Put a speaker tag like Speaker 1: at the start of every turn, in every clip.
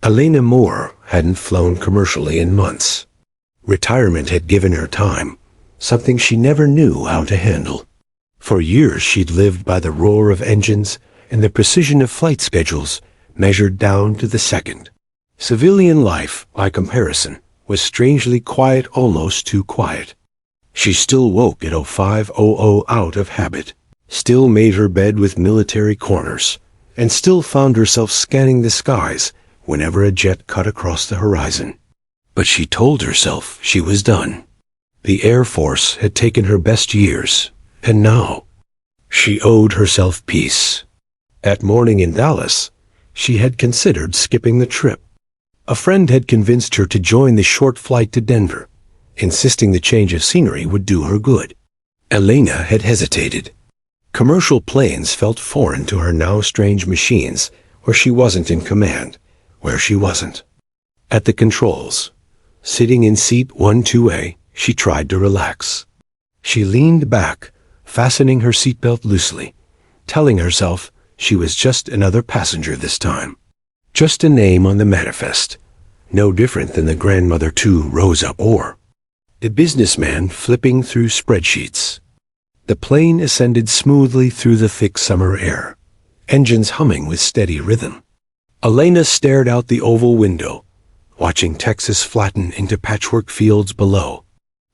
Speaker 1: Elena Moore hadn't flown commercially in months. Retirement had given her time, something she never knew how to handle. For years she'd lived by the roar of engines and the precision of flight schedules measured down to the second. Civilian life, by comparison, was strangely quiet, almost too quiet. She still woke at 05:00 out of habit, still made her bed with military corners, and still found herself scanning the skies whenever a jet cut across the horizon. But she told herself she was done. The Air Force had taken her best years, and now she owed herself peace. That morning in Dallas, she had considered skipping the trip. A friend had convinced her to join the short flight to Denver, insisting the change of scenery would do her good. Elena had hesitated. Commercial planes felt foreign to her now strange machines, where she wasn't in command, where she wasn't. At the controls, sitting in seat 12A, she tried to relax. She leaned back, fastening her seatbelt loosely, telling herself she was just another passenger this time. Just a name on the manifest, no different than the grandmother to Rosa or the businessman flipping through spreadsheets. The plane ascended smoothly through the thick summer air, engines humming with steady rhythm. Elena stared out the oval window, watching Texas flatten into patchwork fields below.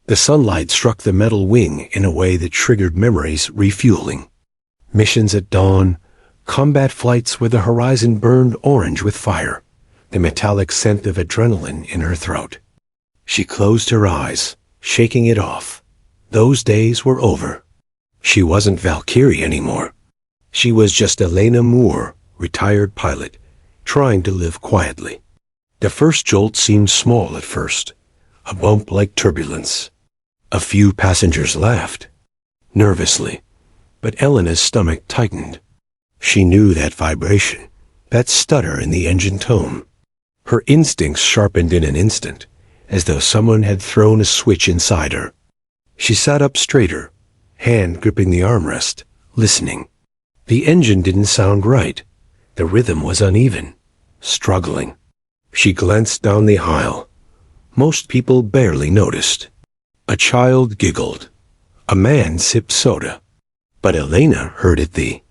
Speaker 1: The sunlight struck the metal wing in a way that triggered memories refueling. Missions at dawn, combat flights where the horizon burned orange with fire, the metallic scent of adrenaline in her throat. She closed her eyes, shaking it off. Those days were over. She wasn't Valkyrie anymore. She was just Elena Moore, retired pilot, trying to live quietly. The first jolt seemed small at first, a bump like turbulence. A few passengers laughed, nervously, but Elena's stomach tightened. She knew that vibration, that stutter in the engine tone. Her instincts sharpened in an instant, as though someone had thrown a switch inside her. She sat up straighter, hand gripping the armrest, listening. The engine didn't sound right. The rhythm was uneven, struggling. She glanced down the aisle. Most people barely noticed. A child giggled. A man sipped soda. But Elena heard it, the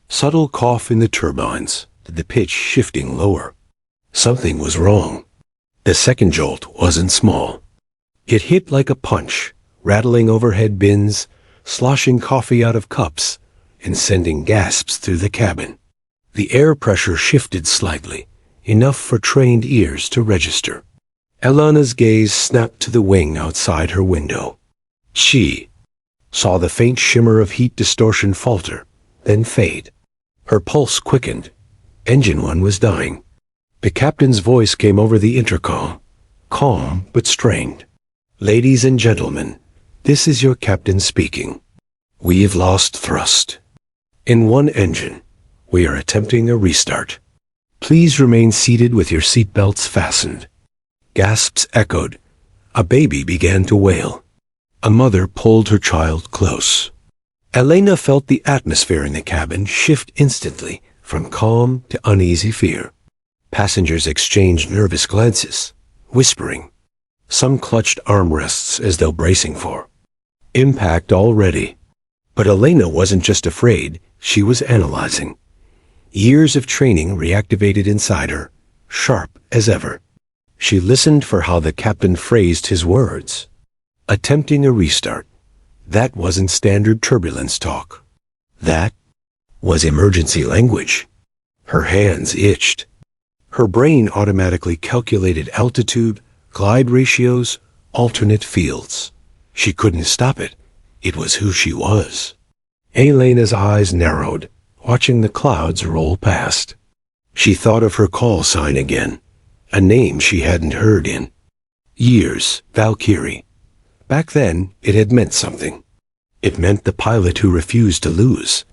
Speaker 1: subtle cough in the turbines, the pitch shifting lower. Something was wrong. The second jolt wasn't small. It hit like a punch, rattling overhead bins, sloshing coffee out of cups, and sending gasps through the cabin. The air pressure shifted slightly, enough for trained ears to register. Elena's gaze snapped to the wing outside her window. She saw the faint shimmer of heat distortion falter, then fade. Her pulse quickened. Engine 1 was dying. The captain's voice came over the intercom, calm but strained. "Ladies and gentlemen, this is your captain speaking. We've lost thrust. In one engine, we are attempting a restart. Please remain seated with your seatbelts fastened." Gasps echoed. A baby began to wail. A mother pulled her child close. Elena felt the atmosphere in the cabin shift instantly from calm to uneasy fear. Passengers exchanged nervous glances, whispering. Some clutched armrests as though bracing for impact already. But Elena wasn't just afraid, she was analyzing. Years of training reactivated inside her, sharp as ever. She listened for how the captain phrased his words. Attempting a restart. That wasn't standard turbulence talk. That was emergency language. Her hands itched. Her brain automatically calculated altitude, glide ratios, alternate fields. She couldn't stop it. It was who she was. Elena's eyes narrowed, watching the clouds roll past. She thought of her call sign again, a name she hadn't heard in years, Valkyrie. Back then, it had meant something. It meant the pilot who refused to lose,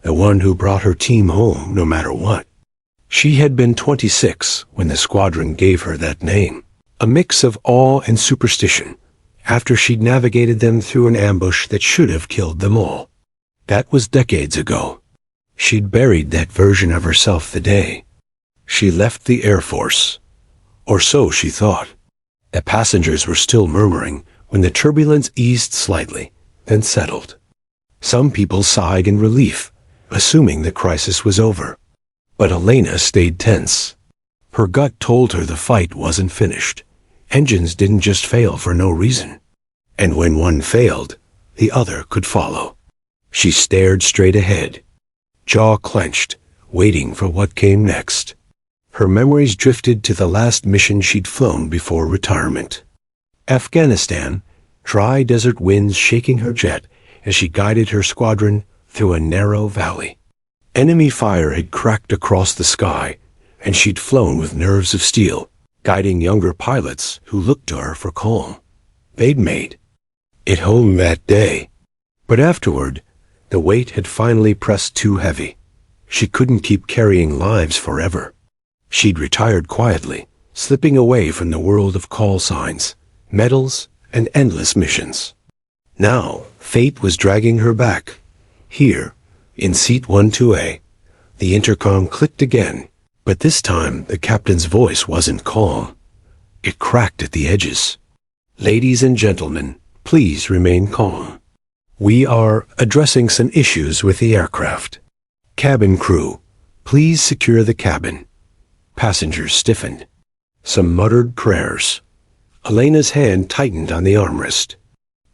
Speaker 1: the one who brought her team home no matter what. She had been 26 when the squadron gave her that name, a mix of awe and superstition, after she'd navigated them through an ambush that should have killed them all. That was decades ago. She'd buried that version of herself the day she left the Air Force, Or so she thought. The passengers were still murmuring when the turbulence eased slightly, then settled. Some people sighed in relief, assuming the crisis was over. But Elena stayed tense. Her gut told her the fight wasn't finished. Engines didn't just fail for no reason. And when one failed, the other could follow. She stared straight ahead, jaw clenched, waiting for what came next. Her memories drifted to the last mission she'd flown before retirement. Afghanistan, dry desert winds shaking her jet as she guided her squadron through a narrow valley. Enemy fire had cracked across the sky, and she'd flown with nerves of steel, guiding younger pilots who looked to her for calm. They'd made it home that day. But afterward, the weight had finally pressed too heavy. She couldn't keep carrying lives forever. She'd retired quietly, slipping away from the world of call signs, medals, and endless missions. Now, fate was dragging her back. Here, in seat 12A, the intercom clicked again, but this time the captain's voice wasn't calm. It cracked at the edges. "Ladies and gentlemen, please remain calm. We are addressing some issues with the aircraft. Cabin crew, please secure the cabin." Passengers stiffened. Some muttered prayers. Elena's hand tightened on the armrest.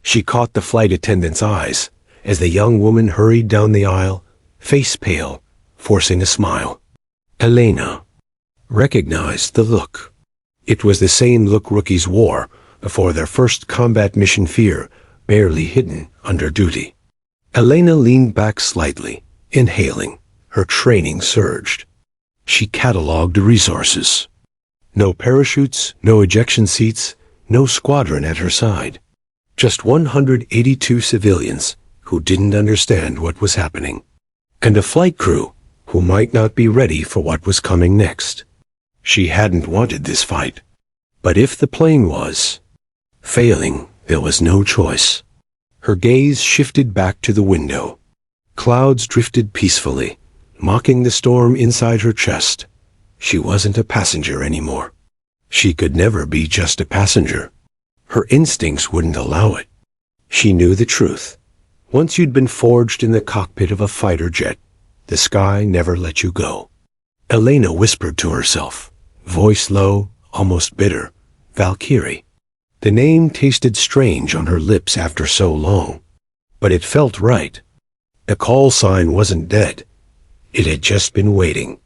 Speaker 1: She caught the flight attendant's eyes as the young woman hurried down the aisle, face pale, forcing a smile. Elena recognized the look. It was the same look rookies wore before their first combat mission, fear barely hidden under duty. Elena leaned back slightly, inhaling. Her training surged. She cataloged the resources. No parachutes, no ejection seats, no squadron at her side. Just 182 civilians who didn't understand what was happening. And a flight crew who might not be ready for what was coming next. She hadn't wanted this fight. But if the plane was failing, there was no choice. Her gaze shifted back to the window. Clouds drifted peacefully, mocking the storm inside her chest. She wasn't a passenger anymore. She could never be just a passenger. Her instincts wouldn't allow it. She knew the truth. Once you'd been forged in the cockpit of a fighter jet, the sky never let you go. Elena whispered to herself, voice low, almost bitter, Valkyrie. The name tasted strange on her lips after so long, but it felt right. The call sign wasn't dead. It had just been waiting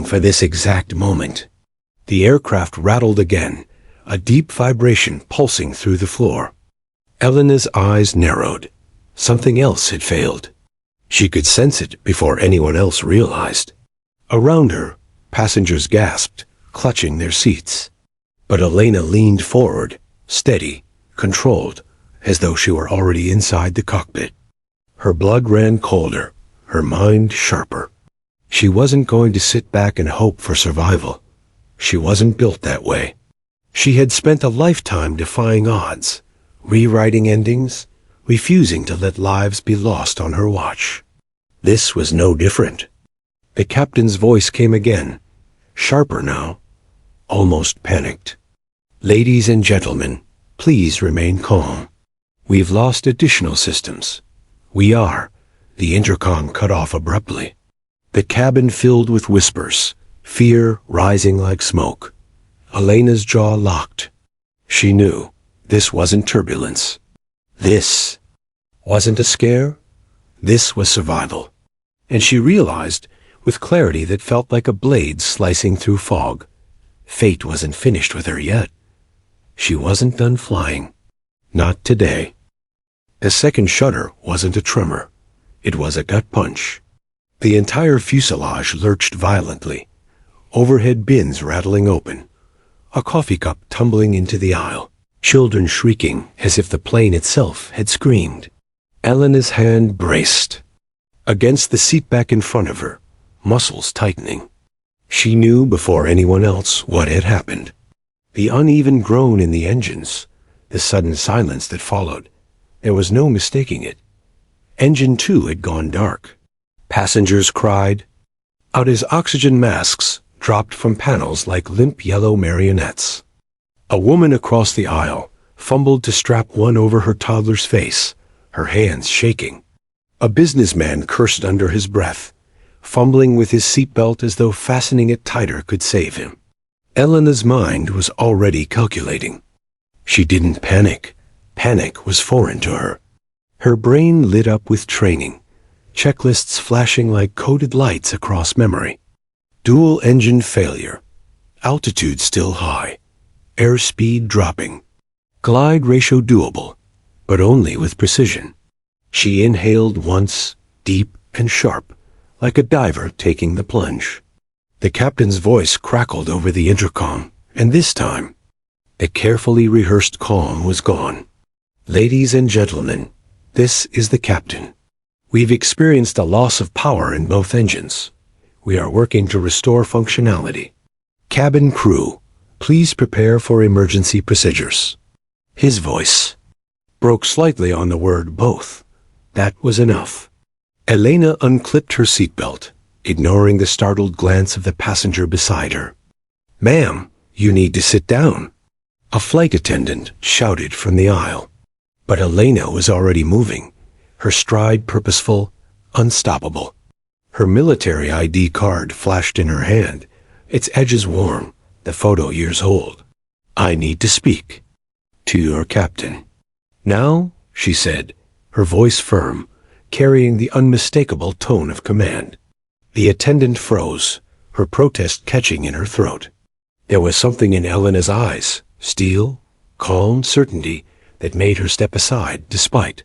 Speaker 1: for this exact moment. The aircraft rattled again, a deep vibration pulsing through the floor. Elena's eyes narrowed. Something else had failed. She could sense it before anyone else realized. Around her, passengers gasped, clutching their seats. But Elena leaned forward, steady, controlled, as though she were already inside the cockpit. Her blood ran colder, her mind sharper. She wasn't going to sit back and hope for survival. She wasn't built that way. She had spent a lifetime defying odds, rewriting endings, refusing to let lives be lost on her watch. This was no different. The captain's voice came again, sharper now, almost panicked. "Ladies and gentlemen, please remain calm. We've lost additional systems. The intercom cut off abruptly. The cabin filled with whispers, fear rising like smoke. Elena's jaw locked. She knew this wasn't turbulence. This wasn't a scare. This was survival. And she realized, with clarity that felt like a blade slicing through fog, fate wasn't finished with her yet. She wasn't done flying. Not today. The second shudder wasn't a tremor. It was a gut punch. The entire fuselage lurched violently, overhead bins rattling open, a coffee cup tumbling into the aisle, children shrieking as if the plane itself had screamed. Elena's hand braced against the seat back in front of her, muscles tightening. She knew before anyone else what had happened. The uneven groan in the engines, the sudden silence that followed. There was no mistaking it. Engine 2 had gone dark. Passengers cried out as oxygen masks dropped from panels like limp yellow marionettes. A woman across the aisle fumbled to strap one over her toddler's face, her hands shaking. A businessman cursed under his breath, fumbling with his seatbelt as though fastening it tighter could save him. Elena's mind was already calculating. She didn't panic. Panic was foreign to her. Her brain lit up with training, checklists flashing like coded lights across memory. Dual engine failure, altitude still high, airspeed dropping, glide ratio doable, but only with precision. She inhaled once, deep and sharp, like a diver taking the plunge. The captain's voice crackled over the intercom, and this time, the carefully rehearsed calm was gone. Ladies and gentlemen, this is the captain. We've experienced a loss of power in both engines. We are working to restore functionality. Cabin crew, please prepare for emergency procedures. His voice broke slightly on the word both. That was enough. Elena unclipped her seatbelt, ignoring the startled glance of the passenger beside her. "Ma'am, you need to sit down," a flight attendant shouted from the aisle. But Elena was already moving, her stride purposeful, unstoppable. Her military ID card flashed in her hand, its edges worn, the photo years old. "I need to speak to your captain." "Now," she said, her voice firm, carrying the unmistakable tone of command. The attendant froze, her protest catching in her throat. There was something in Elena's eyes, steel, calm certainty, that made her step aside despite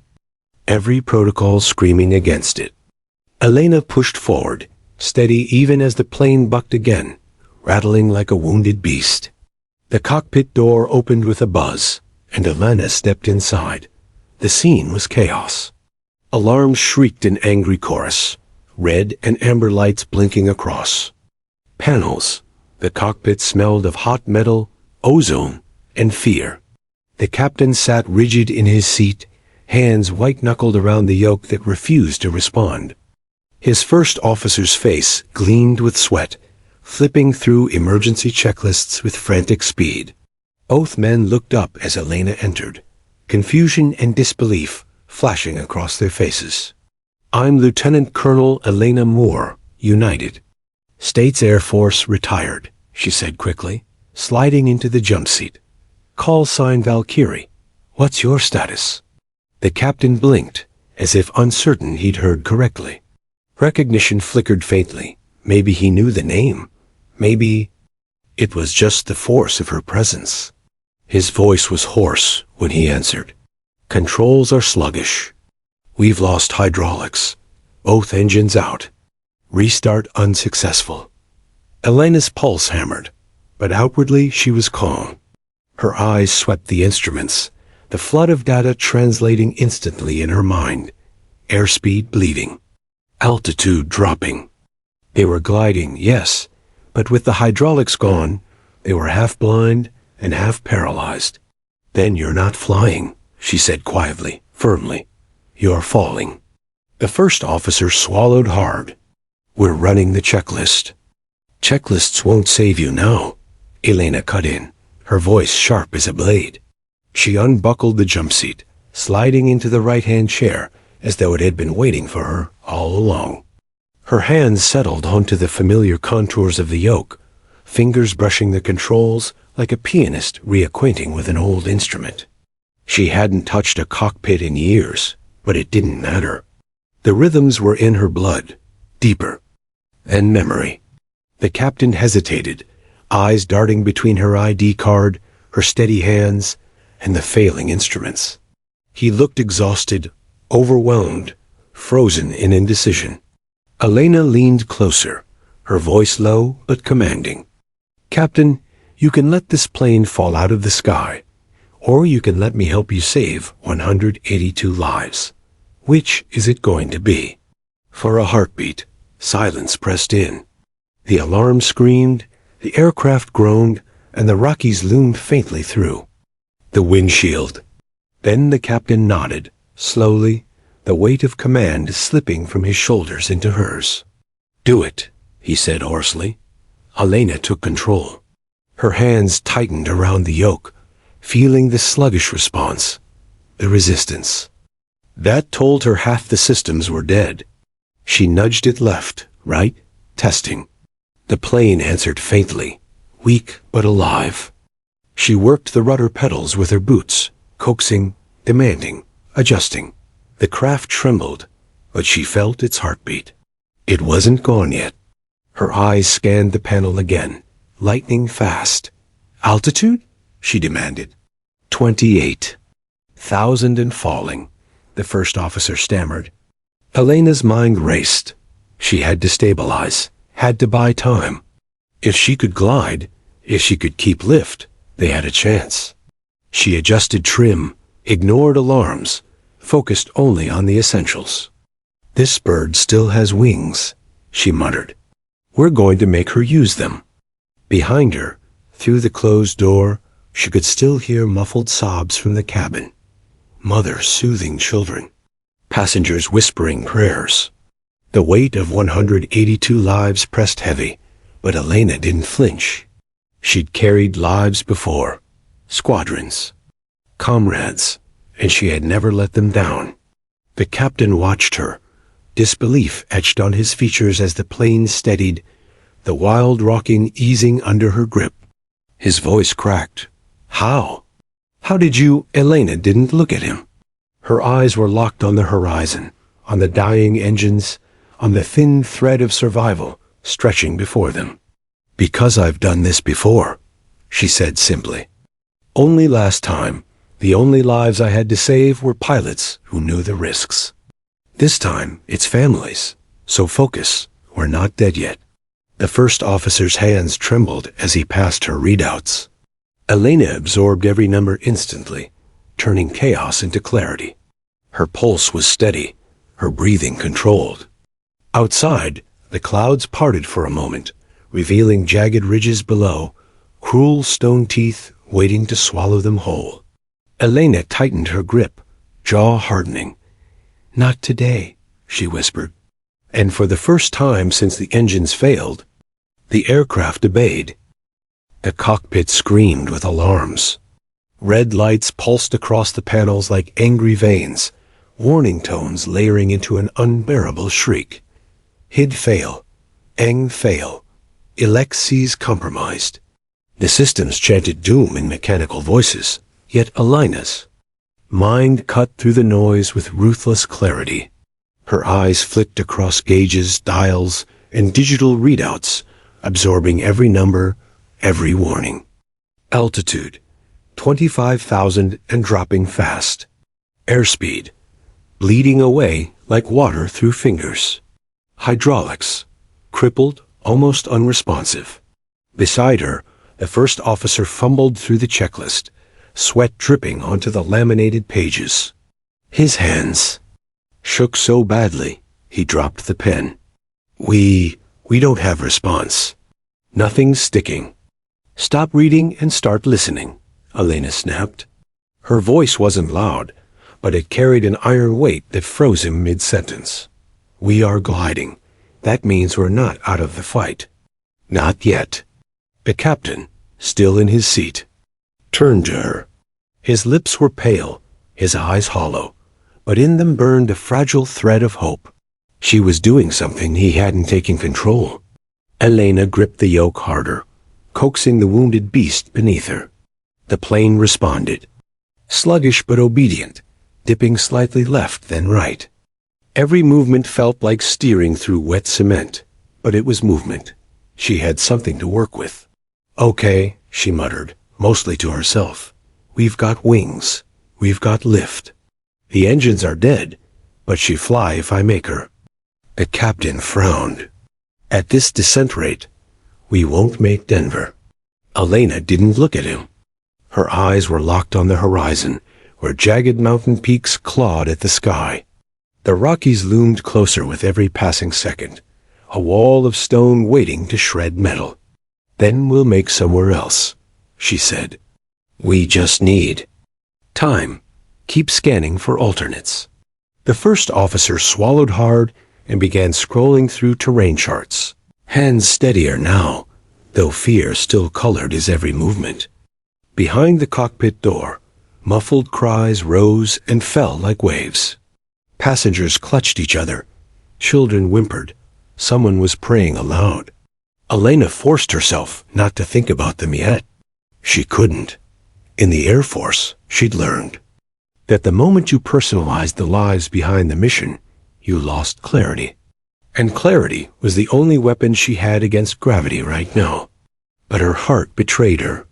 Speaker 1: every protocol screaming against it. Elena pushed forward, steady even as the plane bucked again, rattling like a wounded beast. The cockpit door opened with a buzz, and Elena stepped inside. The scene was chaos. Alarms shrieked in angry chorus, red and amber lights blinking across. Panels. The cockpit smelled of hot metal, ozone, and fear. The captain sat rigid in his seat, hands white-knuckled around the yoke that refused to respond. His first officer's face gleamed with sweat, flipping through emergency checklists with frantic speed. Both men looked up as Elena entered, confusion and disbelief flashing across their faces. "I'm Lieutenant Colonel Elena Moore, United. States Air Force retired," she said quickly, sliding into the jump seat. "Call sign Valkyrie. What's your status?" The captain blinked, as if uncertain he'd heard correctly. Recognition flickered faintly. Maybe he knew the name. Maybe it was just the force of her presence. His voice was hoarse when he answered. "Controls are sluggish. We've lost hydraulics. Both engines out. Restart unsuccessful." Elena's pulse hammered, but outwardly she was calm. Her eyes swept the instruments, the flood of data translating instantly in her mind. Airspeed bleeding. Altitude dropping. They were gliding, yes, but with the hydraulics gone, they were half blind and half paralyzed. "Then you're not flying," she said quietly, firmly. "You're falling." The first officer swallowed hard. "We're running the checklist." "Checklists won't save you now," Elena cut in, her voice sharp as a blade. She unbuckled the jump seat, sliding into the right-hand chair as though it had been waiting for her all along. Her hands settled onto the familiar contours of the yoke, fingers brushing the controls like a pianist reacquainting with an old instrument. She hadn't touched a cockpit in years, but it didn't matter. The rhythms were in her blood, deeper than memory. The captain hesitated, eyes darting between her ID card, her steady hands, and the failing instruments. He looked exhausted, overwhelmed, frozen in indecision. Elena leaned closer, her voice low but commanding. "Captain, you can let this plane fall out of the sky, or you can let me help you save 182 lives. Which is it going to be?" For a heartbeat, silence pressed in. The alarm screamed, the aircraft groaned, and the Rockies loomed faintly through the windshield. Then the captain nodded, slowly, the weight of command slipping from his shoulders into hers. "Do it," he said hoarsely. Elena took control. Her hands tightened around the yoke, feeling the sluggish response, the resistance. That told her half the systems were dead. She nudged it left, right, testing. The plane answered faintly, weak but alive. She worked the rudder pedals with her boots, coaxing, demanding, adjusting. The craft trembled, but she felt its heartbeat. It wasn't gone yet. Her eyes scanned the panel again, lightning fast. Altitude? She demanded. 28,000 and falling, the first officer stammered. Elena's mind raced. She had to stabilize, had to buy time. If she could glide, if she could keep lift, they had a chance. She adjusted trim, ignored alarms, focused only on the essentials. This bird still has wings, she muttered. We're going to make her use them. Behind her, through the closed door, she could still hear muffled sobs from the cabin. Mothers soothing children. Passengers whispering prayers. The weight of 182 lives pressed heavy, but Elena didn't flinch. She'd carried lives before, squadrons, comrades, and she had never let them down. The captain watched her, disbelief etched on his features as the plane steadied, the wild rocking easing under her grip. His voice cracked. How? How did you? Elena didn't look at him. Her eyes were locked on the horizon, on the dying engines, on the thin thread of survival stretching before them. Because I've done this before, she said simply. Only last time, the only lives I had to save were pilots who knew the risks. This time, it's families, so focus, we're not dead yet. The first officer's hands trembled as he passed her readouts. Elena absorbed every number instantly, turning chaos into clarity. Her pulse was steady, her breathing controlled. Outside, the clouds parted for a moment, revealing jagged ridges below, cruel stone teeth waiting to swallow them whole. Elena tightened her grip, jaw hardening. Not today, she whispered. And for the first time since the engines failed, the aircraft obeyed. The cockpit screamed with alarms. Red lights pulsed across the panels like angry veins, warning tones layering into an unbearable shriek. Hid fail. Eng fail. Alexis compromised. The systems chanted doom in mechanical voices, yet Elena's mind cut through the noise with ruthless clarity. Her eyes flicked across gauges, dials, and digital readouts, absorbing every number, every warning. Altitude, 25,000 and dropping fast. Airspeed, bleeding away like water through fingers. Hydraulics, crippled, almost unresponsive. Beside her, the first officer fumbled through the checklist, sweat dripping onto the laminated pages. His hands shook so badly, he dropped the pen. We don't have response. Nothing's sticking. Stop reading and start listening, Elena snapped. Her voice wasn't loud, but it carried an iron weight that froze him mid-sentence. We are gliding. That means we're not out of the fight. Not yet. The captain, still in his seat, turned to her. His lips were pale, his eyes hollow, but in them burned a fragile thread of hope. She was doing something he hadn't taken control. Elena gripped the yoke harder, coaxing the wounded beast beneath her. The plane responded. Sluggish but obedient, dipping slightly left then right. Every movement felt like steering through wet cement, but it was movement. She had something to work with. Okay, she muttered, mostly to herself. We've got wings. We've got lift. The engines are dead, but she'll fly if I make her. The captain frowned. At this descent rate, we won't make Denver. Elena didn't look at him. Her eyes were locked on the horizon, where jagged mountain peaks clawed at the sky. The Rockies loomed closer with every passing second, a wall of stone waiting to shred metal. Then we'll make somewhere else, she said. We just need time. Keep scanning for alternates. The first officer swallowed hard and began scrolling through terrain charts. Hands steadier now, though fear still colored his every movement. Behind the cockpit door, muffled cries rose and fell like waves. Passengers clutched each other. Children whimpered. Someone was praying aloud. Elena forced herself not to think about them yet. She couldn't. In the Air Force, she'd learned that the moment you personalized the lives behind the mission, you lost clarity. And clarity was the only weapon she had against gravity right now. But her heart betrayed her.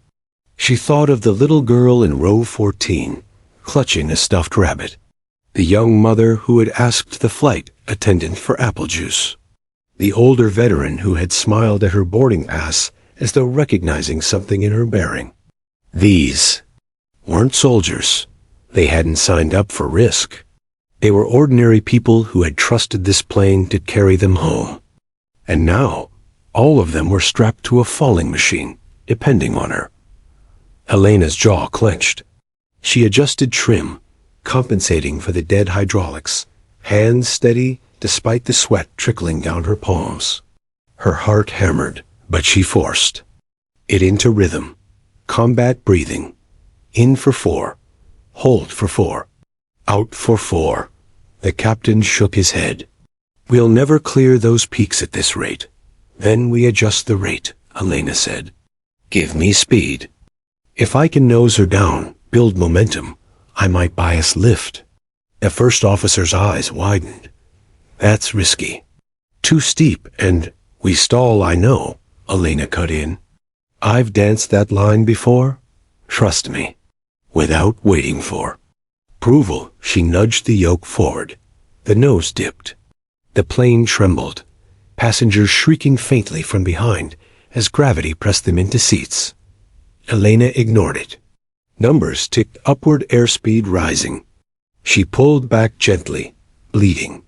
Speaker 1: She thought of the little girl in row 14, clutching a stuffed rabbit. The young mother who had asked the flight attendant for apple juice. The older veteran who had smiled at her boarding pass as though recognizing something in her bearing. These weren't soldiers. They hadn't signed up for risk. They were ordinary people who had trusted this plane to carry them home. And now, all of them were strapped to a falling machine, depending on her. Elena's jaw clenched. She adjusted trim, compensating for the dead hydraulics, hands steady despite the sweat trickling down her palms. Her heart hammered, but she forced it into rhythm. Combat breathing. In for 4. Hold for 4. Out for 4. The captain shook his head. We'll never clear those peaks at this rate. Then we adjust the rate, Elena said. Give me speed. If I can nose her down, build momentum, I might buy us lift. The first officer's eyes widened. That's risky. Too steep, and we stall, I know, Elena cut in. I've danced that line before. Trust me. Without waiting for approval, she nudged the yoke forward. The nose dipped. The plane trembled, passengers shrieking faintly from behind as gravity pressed them into seats. Elena ignored it. Numbers ticked upward, airspeed rising. She pulled back gently, bleeding.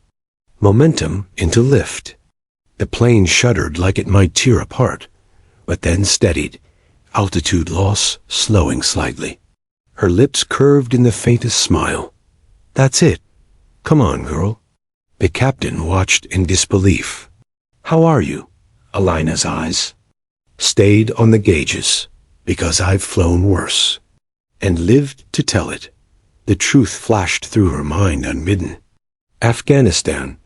Speaker 1: Momentum into lift. The plane shuddered like it might tear apart, but then steadied, altitude loss slowing slightly. Her lips curved in the faintest smile. That's it. Come on, girl. The captain watched in disbelief. How are you? Elena's eyes stayed on the gauges, because I've flown worse, and lived to tell it. The truth flashed through her mind unbidden. Afghanistan,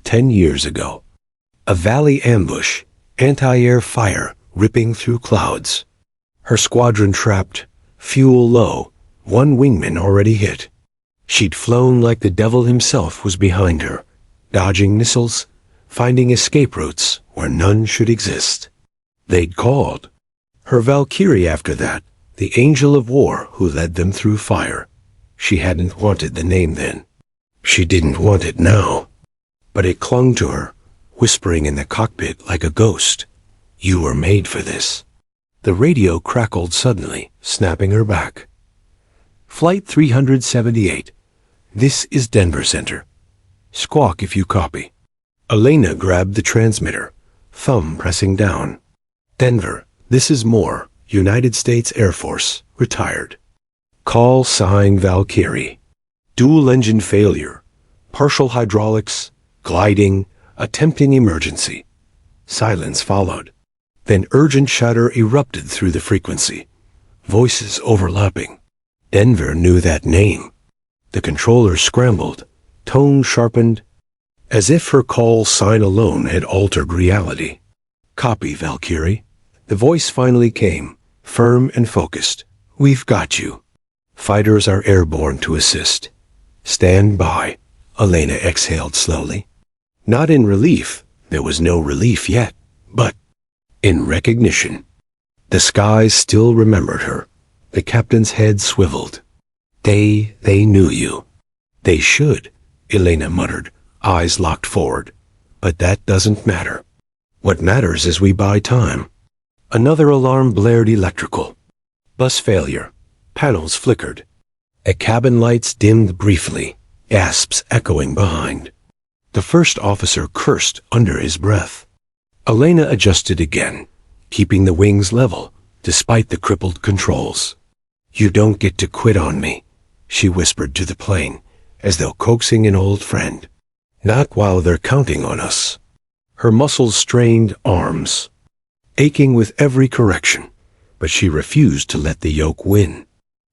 Speaker 1: 10 years ago. A valley ambush, anti-air fire ripping through clouds. Her squadron trapped, fuel low, one wingman already hit. She'd flown like the devil himself was behind her, dodging missiles, finding escape routes where none should exist. They'd called her Valkyrie after that, the angel of war who led them through fire. She hadn't wanted the name then. She didn't want it now. But it clung to her, whispering in the cockpit like a ghost. You were made for this. The radio crackled suddenly, snapping her back. Flight 378. This is Denver Center. Squawk if you copy. Elena grabbed the transmitter, thumb pressing down. Denver, this is Moore, United States Air Force, retired. Call sign Valkyrie. Dual engine failure. Partial hydraulics. Gliding. Attempting emergency. Silence followed. Then urgent chatter erupted through the frequency. Voices overlapping. Denver knew that name. The controller scrambled, tone sharpened, as if her call sign alone had altered reality. Copy, Valkyrie. The voice finally came, firm and focused. We've got you. Fighters are airborne to assist. Stand by. Elena exhaled slowly. Not in relief. There was no relief yet, but in recognition. The skies still remembered her. The captain's head swiveled. They knew you. They should, Elena muttered, eyes locked forward. But that doesn't matter. What matters is we buy time. Another alarm blared electrical. Bus failure. Panels flickered. Cabin lights dimmed briefly, gasps echoing behind. The first officer cursed under his breath. Elena adjusted again, keeping the wings level, despite the crippled controls. You don't get to quit on me, she whispered to the plane, as though coaxing an old friend. Not while they're counting on us. Her muscles strained arms. aching with every correction, but she refused to let the yoke win.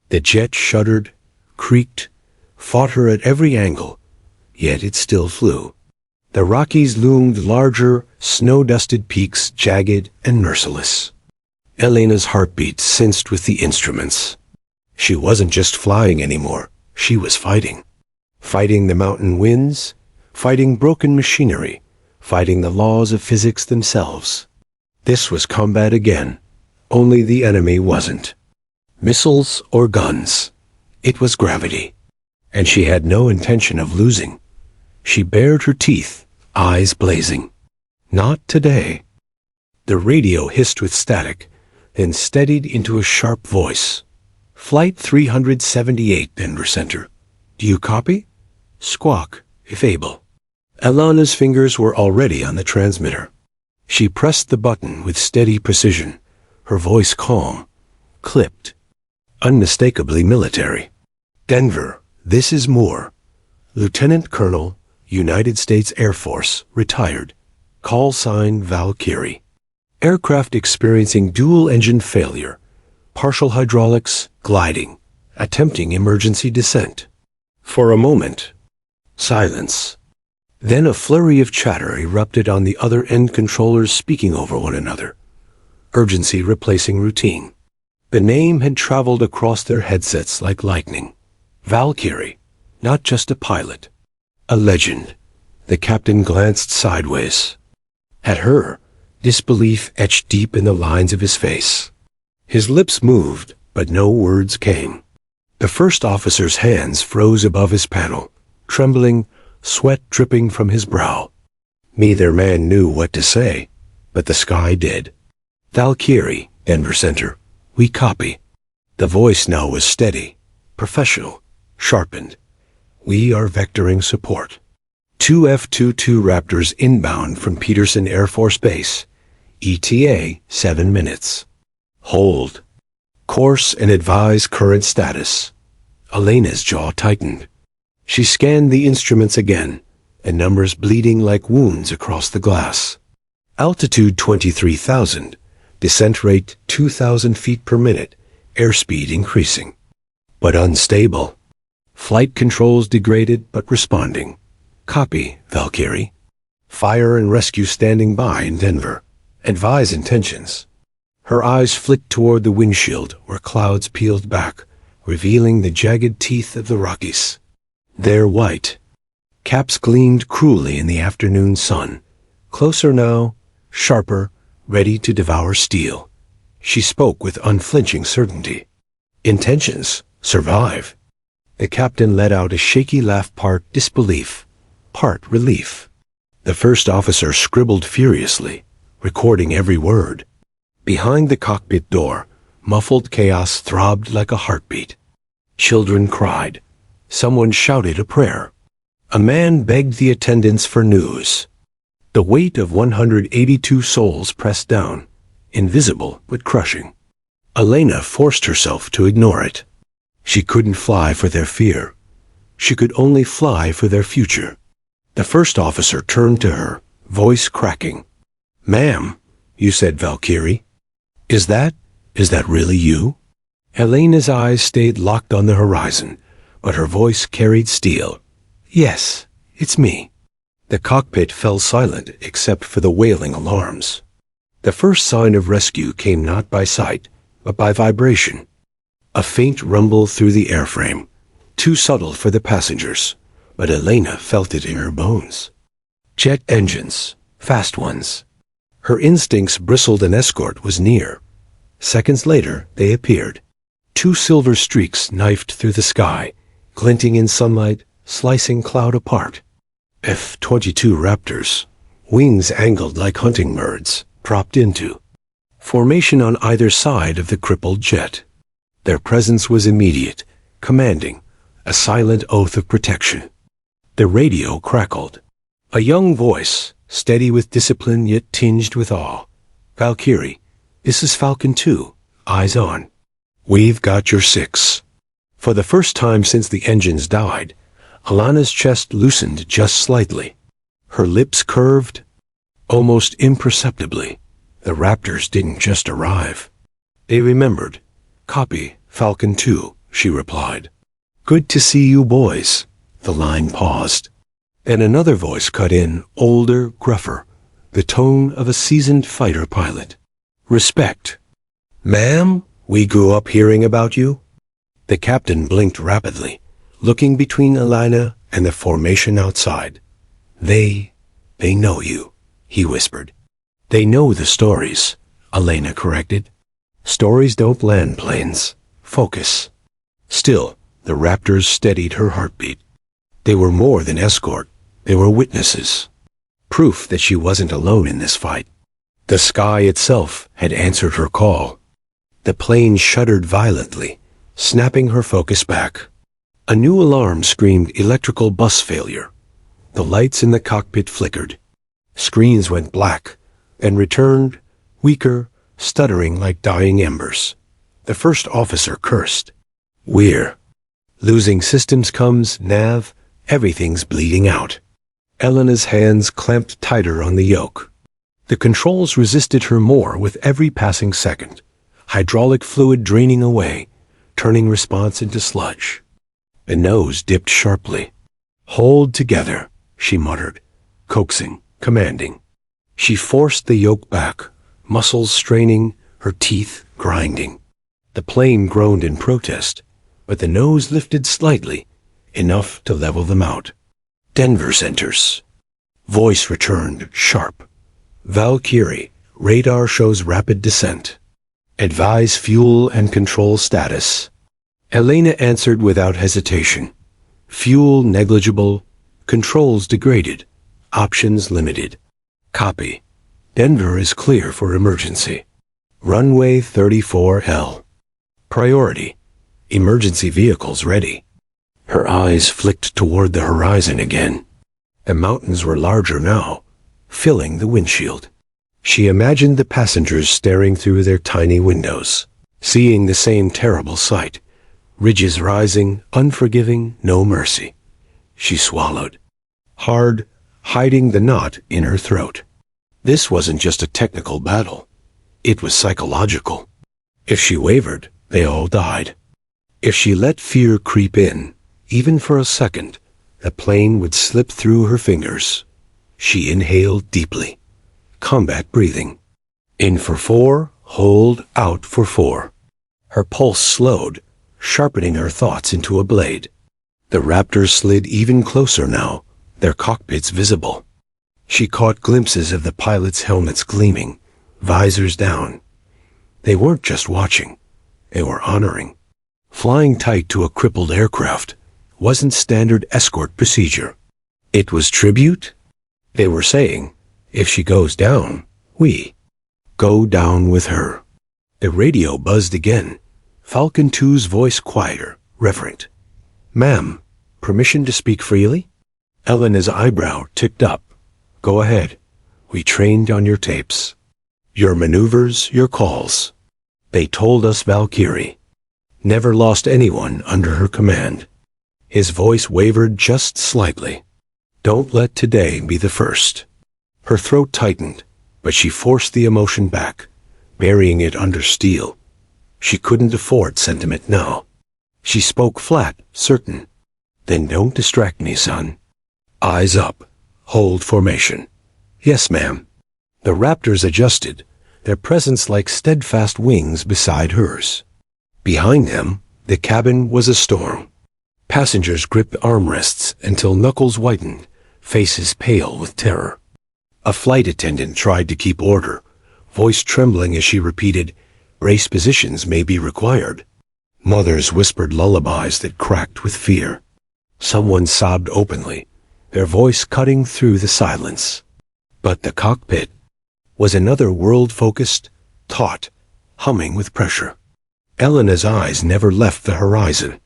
Speaker 1: The jet shuddered, creaked, fought her at every angle, yet it still flew. The Rockies loomed larger, snow-dusted peaks, jagged and merciless. Elena's heartbeat cinched with the instruments. She wasn't just flying anymore, she was fighting. Fighting the mountain winds, fighting broken machinery, fighting the laws of physics themselves. This was combat again, only the enemy wasn't missiles or guns. It was gravity. And she had no intention of losing. She bared her teeth, eyes blazing. Not today. The radio hissed with static, then steadied into a sharp voice. Flight 378, Denver Center. Do you copy? Squawk, if able. Elena's fingers were already on the transmitter. She pressed the button with steady precision, her voice calm, clipped, unmistakably military. Denver, this is Moore. Lieutenant Colonel, United States Air Force, retired. Call sign Valkyrie. Aircraft experiencing dual-engine failure. Partial hydraulics, gliding. Attempting emergency descent. For a moment, silence. Then a flurry of chatter erupted on the other end, controllers speaking over one another. Urgency replacing routine. The name had traveled across their headsets like lightning. Valkyrie, not just a pilot. A legend. The captain glanced sideways. At her, disbelief etched deep in the lines of his face. His lips moved, but no words came. The first officer's hands froze above his panel, trembling, sweat dripping from his brow. Neither man knew what to say, but the sky did. Valkyrie, Denver Center. We copy. The voice now was steady, professional, sharpened. We are vectoring support. 2 F-22 Raptors inbound from Peterson Air Force Base. ETA 7 minutes. Hold. Course and advise current status. Elena's jaw tightened. She scanned the instruments again, and numbers bleeding like wounds across the glass. Altitude 23,000. Descent rate 2,000 feet per minute. Airspeed increasing. But unstable. Flight controls degraded but responding. Copy, Valkyrie. Fire and rescue standing by in Denver. Advise intentions. Her eyes flicked toward the windshield where clouds peeled back, revealing the jagged teeth of the Rockies. They're white. Caps gleamed cruelly in the afternoon sun. Closer now, sharper, ready to devour steel. She spoke with unflinching certainty. Intentions, survive. The captain let out a shaky laugh, part disbelief, part relief. The first officer scribbled furiously, recording every word. Behind the cockpit door, muffled chaos throbbed like a heartbeat. Children cried. Someone shouted a prayer. A man begged the attendants for news. The weight of 182 souls pressed down, invisible but crushing. Elena forced herself to ignore it. She couldn't fly for their fear. She could only fly for their future. The first officer turned to her, voice cracking. Ma'am, you said Valkyrie. Is that really you? Elena's eyes stayed locked on the horizon, but her voice carried steel. Yes, it's me. The cockpit fell silent except for the wailing alarms. The first sign of rescue came not by sight, but by vibration. A faint rumble through the airframe, too subtle for the passengers, but Elena felt it in her bones. Jet engines, fast ones. Her instincts bristled. An escort was near. Seconds later, they appeared. 2 silver streaks knifed through the sky, glinting in sunlight, slicing cloud apart. F-22 Raptors, wings angled like hunting birds, dropped into formation on either side of the crippled jet. Their presence was immediate, commanding, a silent oath of protection. The radio crackled. A young voice, steady with discipline yet tinged with awe. Valkyrie, this is Falcon 2, eyes on. We've got your 6. For the first time since the engines died, Alana's chest loosened just slightly. Her lips curved, almost imperceptibly. The Raptors didn't just arrive. They remembered. "Copy, Falcon 2, she replied. "Good to see you boys." The line paused. Then another voice cut in, older, gruffer, the tone of a seasoned fighter pilot. "Respect." "Ma'am, we grew up hearing about you." The captain blinked rapidly, looking between Elena and the formation outside. They know you," he whispered. "They know the stories," Elena corrected. "Stories don't land planes. Focus." Still, the Raptors steadied her heartbeat. They were more than escort. They were witnesses. Proof that she wasn't alone in this fight. The sky itself had answered her call. The plane shuddered violently, snapping her focus back. A new alarm screamed electrical bus failure. The lights in the cockpit flickered. Screens went black and returned, weaker, stuttering like dying embers. The first officer cursed. "We're losing systems comms, nav, everything's bleeding out." Elena's hands clamped tighter on the yoke. The controls resisted her more with every passing second, hydraulic fluid draining away, turning response into sludge. The nose dipped sharply. "Hold together," she muttered, coaxing, commanding. She forced the yoke back, muscles straining, her teeth grinding. The plane groaned in protest, but the nose lifted slightly, enough to level them out. "Denver centers." Voice returned, sharp. "Valkyrie, radar shows rapid descent. Advise fuel and control status." Elena answered without hesitation. "Fuel negligible, controls degraded, options limited." "Copy. Denver is clear for emergency. Runway 34L. Priority. Emergency vehicles ready." Her eyes flicked toward the horizon again. The mountains were larger now, filling the windshield. She imagined the passengers staring through their tiny windows, seeing the same terrible sight. Ridges rising, unforgiving, no mercy. She swallowed. Hard, hiding the knot in her throat. This wasn't just a technical battle. It was psychological. If she wavered, they all died. If she let fear creep in, even for a second, the plane would slip through her fingers. She inhaled deeply. Combat breathing. In for 4, hold, out for 4. Her pulse slowed, sharpening her thoughts into a blade. The Raptors slid even closer now, their cockpits visible. She caught glimpses of the pilots' helmets gleaming, visors down. They weren't just watching, they were honoring. Flying tight to a crippled aircraft wasn't standard escort procedure. It was tribute. They were saying, if she goes down, we go down with her. The radio buzzed again, Falcon 2's voice quieter, reverent. "Ma'am, permission to speak freely?" Elena's eyebrow ticked up. "Go ahead. We trained on your tapes. Your maneuvers, your calls. They told us Valkyrie. Never lost anyone under her command." His voice wavered just slightly. "Don't let today be the first." Her throat tightened, but she forced the emotion back, burying it under steel. She couldn't afford sentiment now. She spoke flat, certain. "Then don't distract me, son. Eyes up. Hold formation." "Yes, ma'am." The Raptors adjusted, their presence like steadfast wings beside hers. Behind them, the cabin was a storm. Passengers gripped armrests until knuckles whitened, faces pale with terror. A flight attendant tried to keep order, voice trembling as she repeated, "Brace positions may be required." Mothers whispered lullabies that cracked with fear. Someone sobbed openly, their voice cutting through the silence. But the cockpit was another world-focused, taut, humming with pressure. Elena's eyes never left the horizon.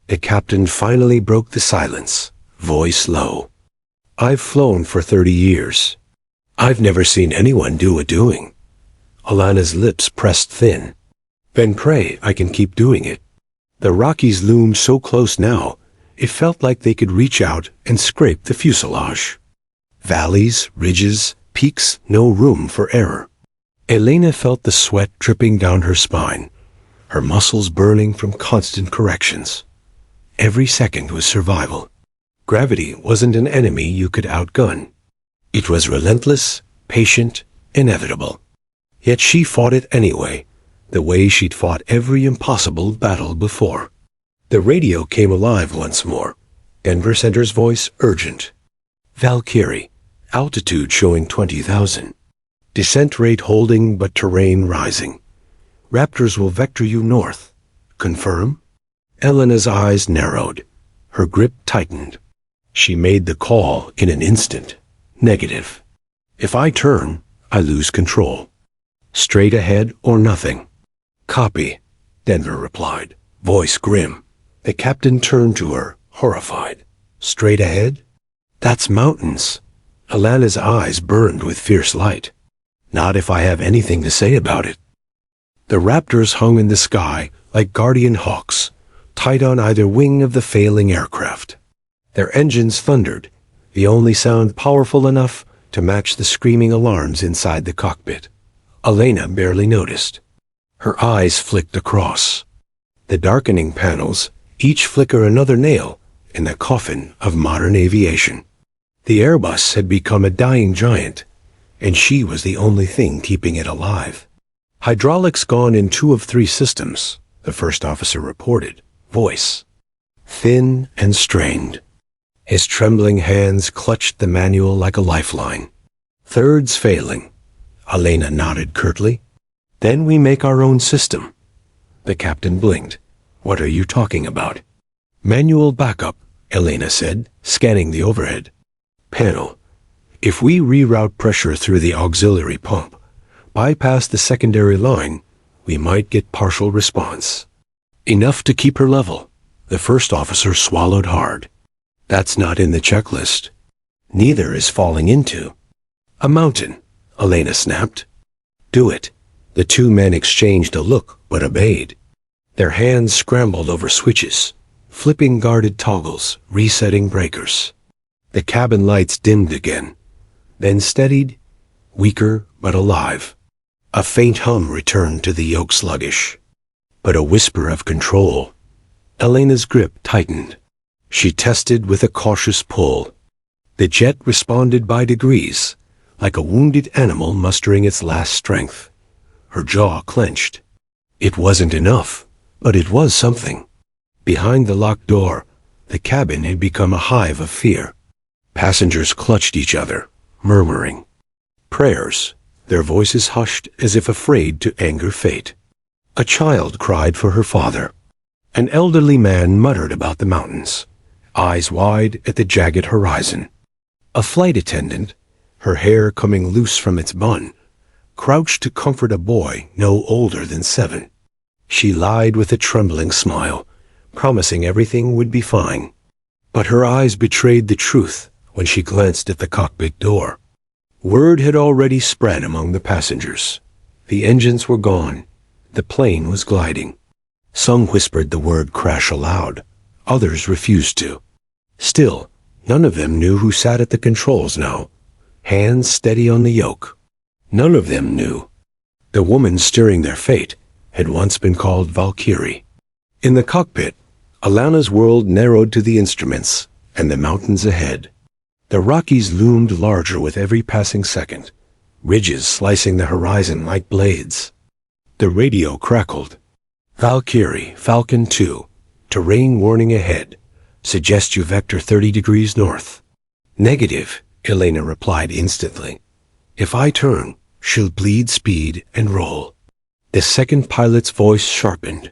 Speaker 1: The captain finally broke the silence, voice low. "I've flown for 30 years. I've never seen anyone do a doing." Alana's lips pressed thin. "Then pray I can keep doing it." The Rockies loomed so close now, it felt like they could reach out and scrape the fuselage. Valleys, ridges, peaks, no room for error. Elena felt the sweat dripping down her spine, her muscles burning from constant corrections. Every second was survival. Gravity wasn't an enemy you could outgun. It was relentless, patient, inevitable. Yet she fought it anyway, the way she'd fought every impossible battle before. The radio came alive once more. Denver Center's voice urgent. Valkyrie, altitude showing 20,000. Descent rate holding but terrain rising. Raptors will vector you north. Confirm? Elena's eyes narrowed. Her grip tightened. She made the call in an instant. Negative. If I turn, I lose control. Straight ahead or nothing. Copy, Denver replied, voice grim. The captain turned to her, horrified. Straight ahead? That's mountains. Alana's eyes burned with fierce light. Not if I have anything to say about it. The Raptors hung in the sky like guardian hawks, tight on either wing of the failing aircraft. Their engines thundered, the only sound powerful enough to match the screaming alarms inside the cockpit. Elena barely noticed. Her eyes flicked across. The darkening panels each flicker another nail in the coffin of modern aviation. The Airbus had become a dying giant, and she was the only thing keeping it alive. Hydraulics gone in 2 of 3 systems, the first officer reported, voice thin and strained. His trembling hands clutched the manual like a lifeline. Thirds failing. Elena nodded curtly. Then we make our own system. The captain blinked. What are you talking about? Manual backup, Elena said, scanning the overhead panel. If we reroute pressure through the auxiliary pump, bypass the secondary line, we might get partial response. Enough to keep her level. The first officer swallowed hard. That's not in the checklist. Neither is falling into a mountain, Elena snapped. Do it. The 2 men exchanged a look but obeyed. Their hands scrambled over switches, flipping guarded toggles, resetting breakers. The cabin lights dimmed again, then steadied, weaker but alive. A faint hum returned to the yoke sluggish, but a whisper of control. Elena's grip tightened. She tested with a cautious pull. The jet responded by degrees, like a wounded animal mustering its last strength. Her jaw clenched. It wasn't enough, but it was something. Behind the locked door, the cabin had become a hive of fear. Passengers clutched each other, murmuring prayers, their voices hushed as if afraid to anger fate. A child cried for her father. An elderly man muttered about the mountains, eyes wide at the jagged horizon. A flight attendant, her hair coming loose from its bun, crouched to comfort a boy no older than 7. She lied with a trembling smile, promising everything would be fine. But her eyes betrayed the truth when she glanced at the cockpit door. Word had already spread among the passengers. The engines were gone. The plane was gliding. Some whispered the word crash aloud. Others refused to. Still, none of them knew who sat at the controls now, hands steady on the yoke. None of them knew. The woman steering their fate had once been called Valkyrie. In the cockpit, Alana's world narrowed to the instruments and the mountains ahead. The Rockies loomed larger with every passing second, ridges slicing the horizon like blades. The radio crackled. Valkyrie, Falcon 2, terrain warning ahead. Suggest you vector 30 degrees north. Negative, Elena replied instantly. If I turn, she'll bleed speed and roll. The second pilot's voice sharpened.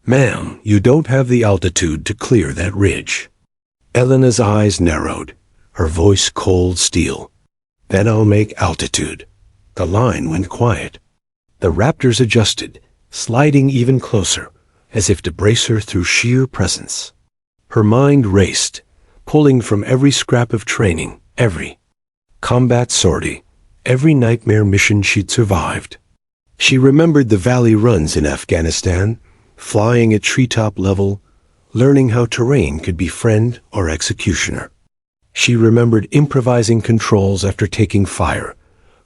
Speaker 1: Ma'am, you don't have the altitude to clear that ridge. Elena's eyes narrowed, her voice cold steel. Then I'll make altitude. The line went quiet. The Raptors adjusted, sliding even closer, as if to brace her through sheer presence. Her mind raced, pulling from every scrap of training, every combat sortie, every nightmare mission she'd survived. She remembered the valley runs in Afghanistan, flying at treetop level, learning how terrain could be friend or executioner. She remembered improvising controls after taking fire,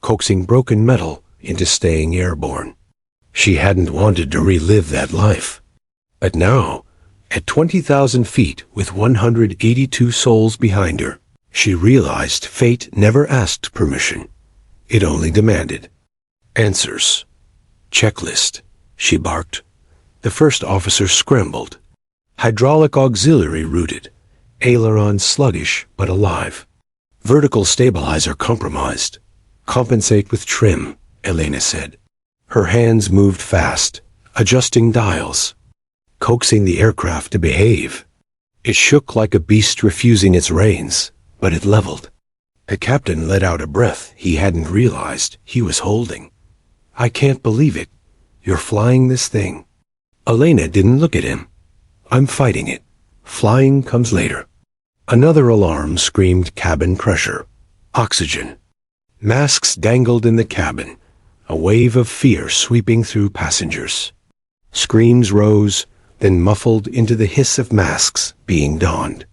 Speaker 1: coaxing broken metal into staying airborne. She hadn't wanted to relive that life. But now, at 20,000 feet with 182 souls behind her, she realized fate never asked permission. It only demanded answers. Checklist, she barked. The first officer scrambled. Hydraulic auxiliary rooted. Aileron sluggish but alive. Vertical stabilizer compromised. Compensate with trim, Elena said. Her hands moved fast, adjusting dials, coaxing the aircraft to behave. It shook like a beast refusing its reins, but it leveled. The captain let out a breath he hadn't realized he was holding. I can't believe it. You're flying this thing. Elena didn't look at him. I'm fighting it. Flying comes later. Another alarm screamed cabin pressure. Oxygen. Masks dangled in the cabin, a wave of fear sweeping through passengers. Screams rose, then muffled into the hiss of masks being donned.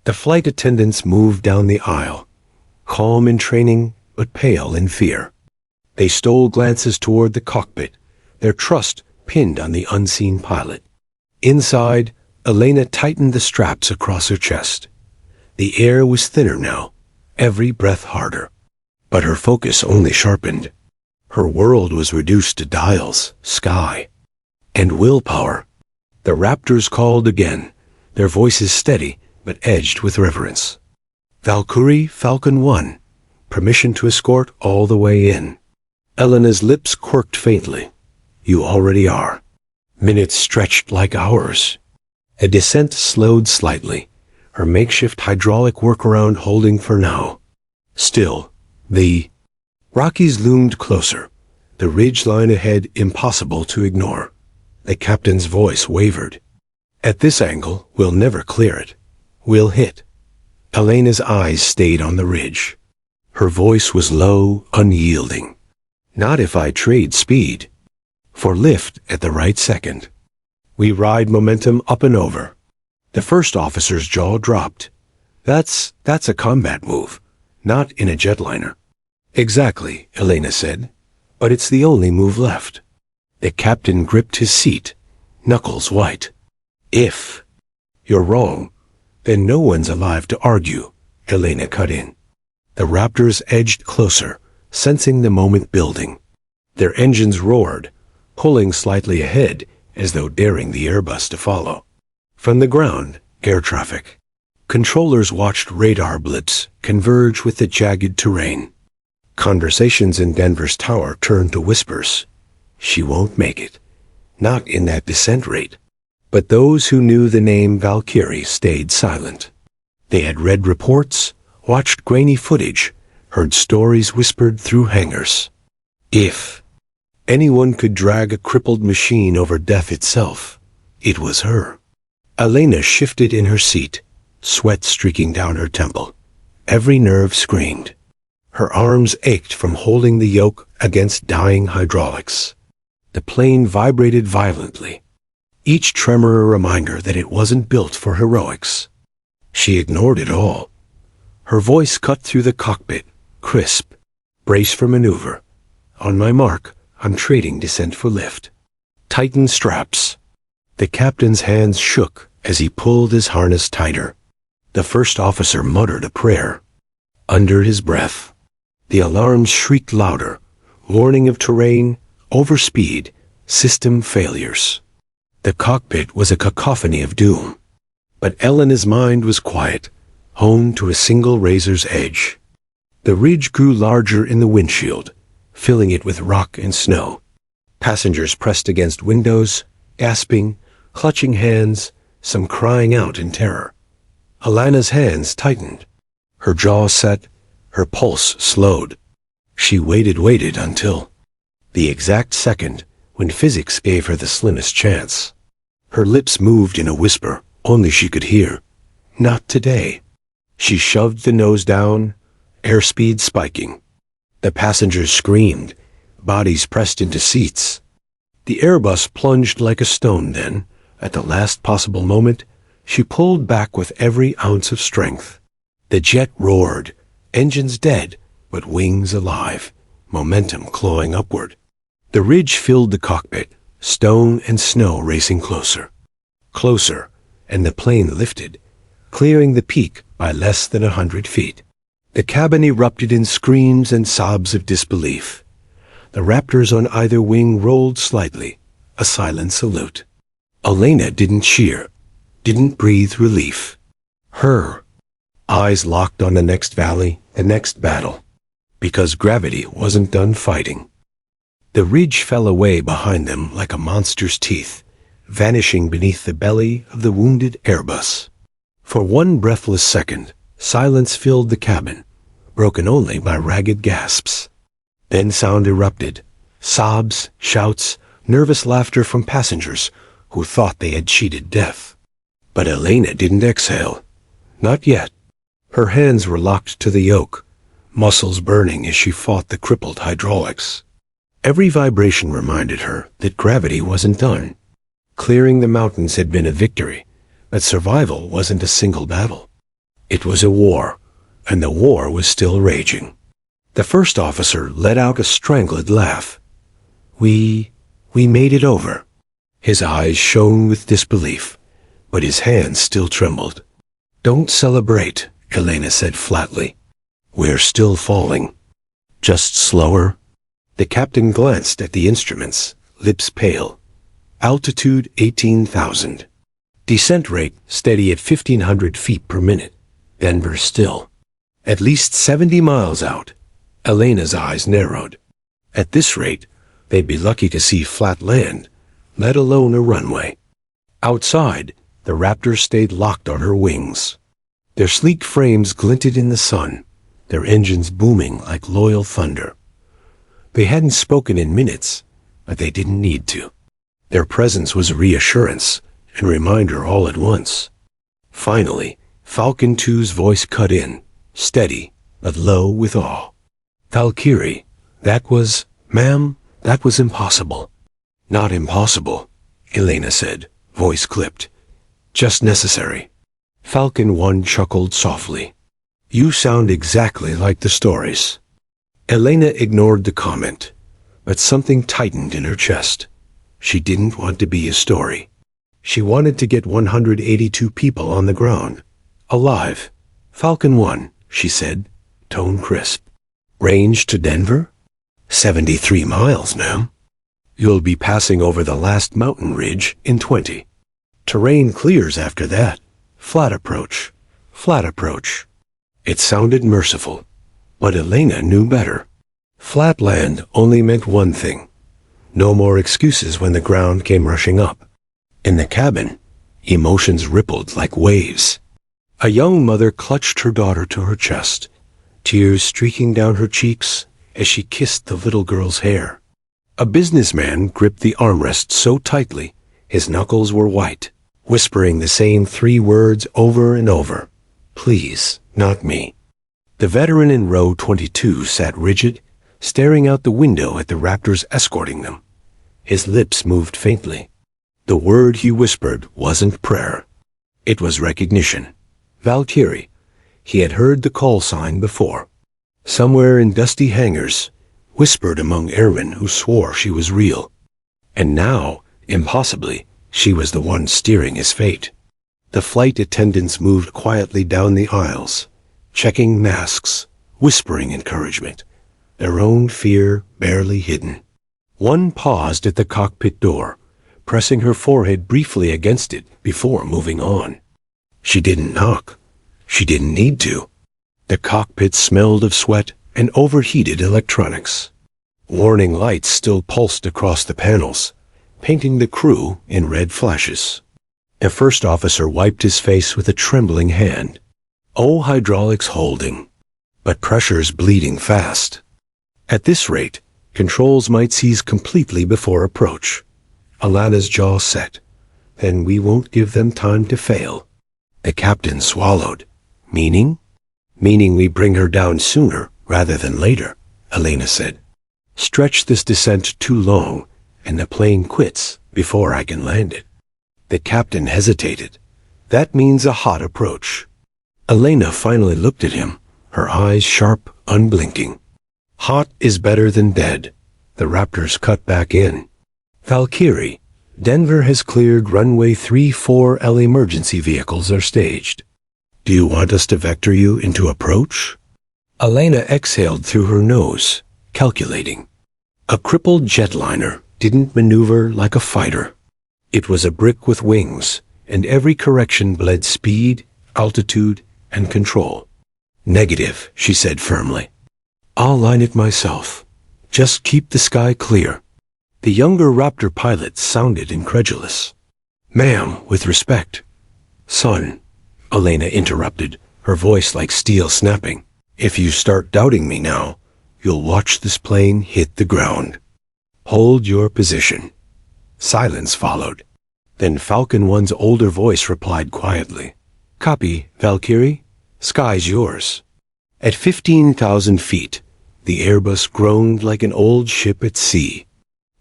Speaker 1: The flight attendants moved down the aisle, calm in training but pale in fear. They stole glances toward the cockpit, their trust pinned on the unseen pilot. Inside, Elena tightened the straps across her chest. The air was thinner now, every breath harder. But her focus only sharpened. Her world was reduced to dials, sky, and willpower. The Raptors called again, their voices steady but edged with reverence. Valkyrie, Falcon 1, permission to escort all the way in. Elena's lips quirked faintly. You already are. Minutes stretched like hours. A descent slowed slightly, her makeshift hydraulic workaround holding for now. Still, the Rockies loomed closer, the ridge line ahead impossible to ignore. The captain's voice wavered. At this angle, we'll never clear it. We'll hit. Elena's eyes stayed on the ridge. Her voice was low, unyielding. Not if I trade speed. For lift at the right second. We ride momentum up and over. The first officer's jaw dropped. That's a combat move, not in a jetliner. Exactly, Elena said, but it's the only move left. The captain gripped his seat, knuckles white. If you're wrong, then no one's alive to argue, Elena cut in. The Raptors edged closer, sensing the moment building. Their engines roared, pulling slightly ahead as though daring the Airbus to follow. From the ground, air traffic. Controllers watched radar blips converge with the jagged terrain. Conversations in Denver's tower turned to whispers. She won't make it. Not in that descent rate. But those who knew the name Valkyrie stayed silent. They had read reports, watched grainy footage, heard stories whispered through hangars. If anyone could drag a crippled machine over death itself, it was her. Elena shifted in her seat, sweat streaking down her temple. Every nerve screamed. Her arms ached from holding the yoke against dying hydraulics. The plane vibrated violently, each tremor a reminder that it wasn't built for heroics. She ignored it all. Her voice cut through the cockpit, crisp. Brace for maneuver. On my mark, I'm trading descent for lift. Tighten straps. The captain's hands shook as he pulled his harness tighter. The first officer muttered a prayer. Under his breath, the alarms shrieked louder, warning of terrain, overspeed, system failures. The cockpit was a cacophony of doom. But Elena's mind was quiet, honed to a single razor's edge. The ridge grew larger in the windshield, filling it with rock and snow. Passengers pressed against windows, gasping, clutching hands, some crying out in terror. Alana's hands tightened. Her jaw set, her pulse slowed. She waited until the exact second when physics gave her the slimmest chance. Her lips moved in a whisper only she could hear. Not today. She shoved the nose down, airspeed spiking. The passengers screamed, bodies pressed into seats. The Airbus plunged like a stone then. At the last possible moment, she pulled back with every ounce of strength. The jet roared, engines dead, but wings alive, momentum clawing upward. The ridge filled the cockpit, stone and snow racing closer. Closer, and the plane lifted, clearing the peak by less than 100 feet. The cabin erupted in screams and sobs of disbelief. The Raptors on either wing rolled slightly, a silent salute. Elena didn't cheer, didn't breathe relief. Her eyes locked on the next valley, the next battle, because gravity wasn't done fighting. The ridge fell away behind them like a monster's teeth, vanishing beneath the belly of the wounded Airbus. For one breathless second, silence filled the cabin, broken only by ragged gasps. Then sound erupted, sobs, shouts, nervous laughter from passengers who thought they had cheated death. But Elena didn't exhale. Not yet. Her hands were locked to the yoke, muscles burning as she fought the crippled hydraulics. Every vibration reminded her that gravity wasn't done. Clearing the mountains had been a victory, but survival wasn't a single battle. It was a war, and the war was still raging. The first officer let out a strangled laugh. We made it over." His eyes shone with disbelief, but his hands still trembled. "Don't celebrate," Elena said flatly. "We're still falling. Just slower." The captain glanced at the instruments, lips pale. Altitude 18,000. Descent rate steady at 1,500 feet per minute. Denver still. At least 70 miles out. Elena's eyes narrowed. At this rate, they'd be lucky to see flat land, let alone a runway. Outside, the Raptors stayed locked on her wings. Their sleek frames glinted in the sun, their engines booming like loyal thunder. They hadn't spoken in minutes, but they didn't need to. Their presence was a reassurance and reminder all at once. Finally, Falcon 2's voice cut in, steady, but low with awe. "Valkyrie, ma'am, that was impossible." "Not impossible," Elena said, voice clipped. "Just necessary." Falcon 1 chuckled softly. "You sound exactly like the stories." Elena ignored the comment, but something tightened in her chest. She didn't want to be a story. She wanted to get 182 people on the ground, alive. "Falcon 1, she said, tone crisp. "Range to Denver?" 73 miles, ma'am. "You'll be passing over the last mountain ridge in 20. Terrain clears after that. Flat approach. Flat approach." It sounded merciful, but Elena knew better. Flat land only meant one thing. No more excuses when the ground came rushing up. In the cabin, emotions rippled like waves. A young mother clutched her daughter to her chest, tears streaking down her cheeks as she kissed the little girl's hair. A businessman gripped the armrest so tightly his knuckles were white, whispering the same 3 words over and over. "Please, not me." The veteran in row 22 sat rigid, staring out the window at the Raptors escorting them. His lips moved faintly. The word he whispered wasn't prayer. It was recognition. Valkyrie. He had heard the call sign before. Somewhere in dusty hangars, whispered among airmen who swore she was real. And now, impossibly, she was the one steering his fate. The flight attendants moved quietly down the aisles, checking masks, whispering encouragement, their own fear barely hidden. One paused at the cockpit door, pressing her forehead briefly against it before moving on. She didn't knock. She didn't need to. The cockpit smelled of sweat and overheated electronics. Warning lights still pulsed across the panels, painting the crew in red flashes. A first officer wiped his face with a trembling hand. "Oh, hydraulics holding, but pressure's bleeding fast." At this rate, controls might seize completely before approach. Alana's jaw set. "Then we won't give them time to fail." The captain swallowed. "Meaning?" "Meaning we bring her down sooner rather than later," Elena said. "Stretch this descent too long, and the plane quits before I can land it." The captain hesitated. "That means a hot approach." Elena finally looked at him, her eyes sharp, unblinking. Hot is better than dead. The Raptors cut back in. Valkyrie, Denver has cleared runway 34L. Emergency vehicles are staged. Do you want us to vector you into approach? Elena exhaled through her nose, calculating. A crippled jetliner didn't maneuver like a fighter. It was a brick with wings, and every correction bled speed, altitude, and control. Negative, she said firmly. I'll line it myself. Just keep the sky clear. The younger Raptor pilot sounded incredulous. Ma'am, with respect. Son, Elena interrupted, her voice like steel snapping. If you start doubting me now, you'll watch this plane hit the ground. Hold your position. Silence followed. Then Falcon 1's older voice replied quietly. Copy, Valkyrie. Sky's yours. At 15,000 feet, the Airbus groaned like an old ship at sea.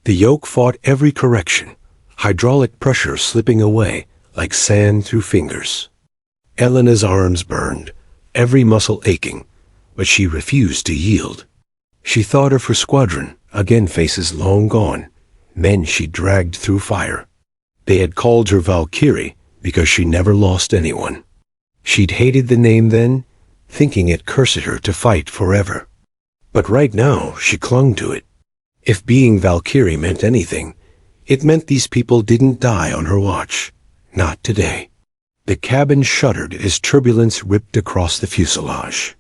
Speaker 1: The yoke fought every correction, hydraulic pressure slipping away like sand through fingers. Elena's arms burned, every muscle aching, but she refused to yield. She thought of her squadron, again faces long gone, men she dragged through fire. They had called her Valkyrie because she never lost anyone. She'd hated the name then, thinking it cursed her to fight forever. But right now, she clung to it. If being Valkyrie meant anything, it meant these people didn't die on her watch. Not today. The cabin shuddered as turbulence ripped across the fuselage.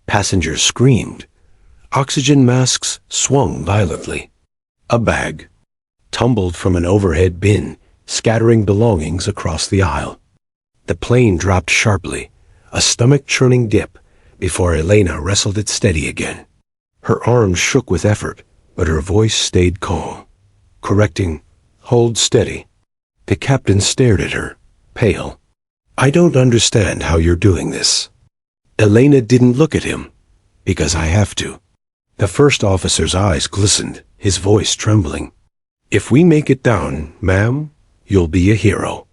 Speaker 1: Passengers screamed. Oxygen masks swung violently. A bag tumbled from an overhead bin, scattering belongings across the aisle. The plane dropped sharply, a stomach-churning dip, before Elena wrestled it steady again. Her arms shook with effort, but her voice stayed calm, correcting, hold steady. The captain stared at her, pale. I don't understand how you're doing this. Elena didn't look at him, because I have to. The first officer's eyes glistened, his voice trembling. If we make it down, ma'am, you'll be a hero.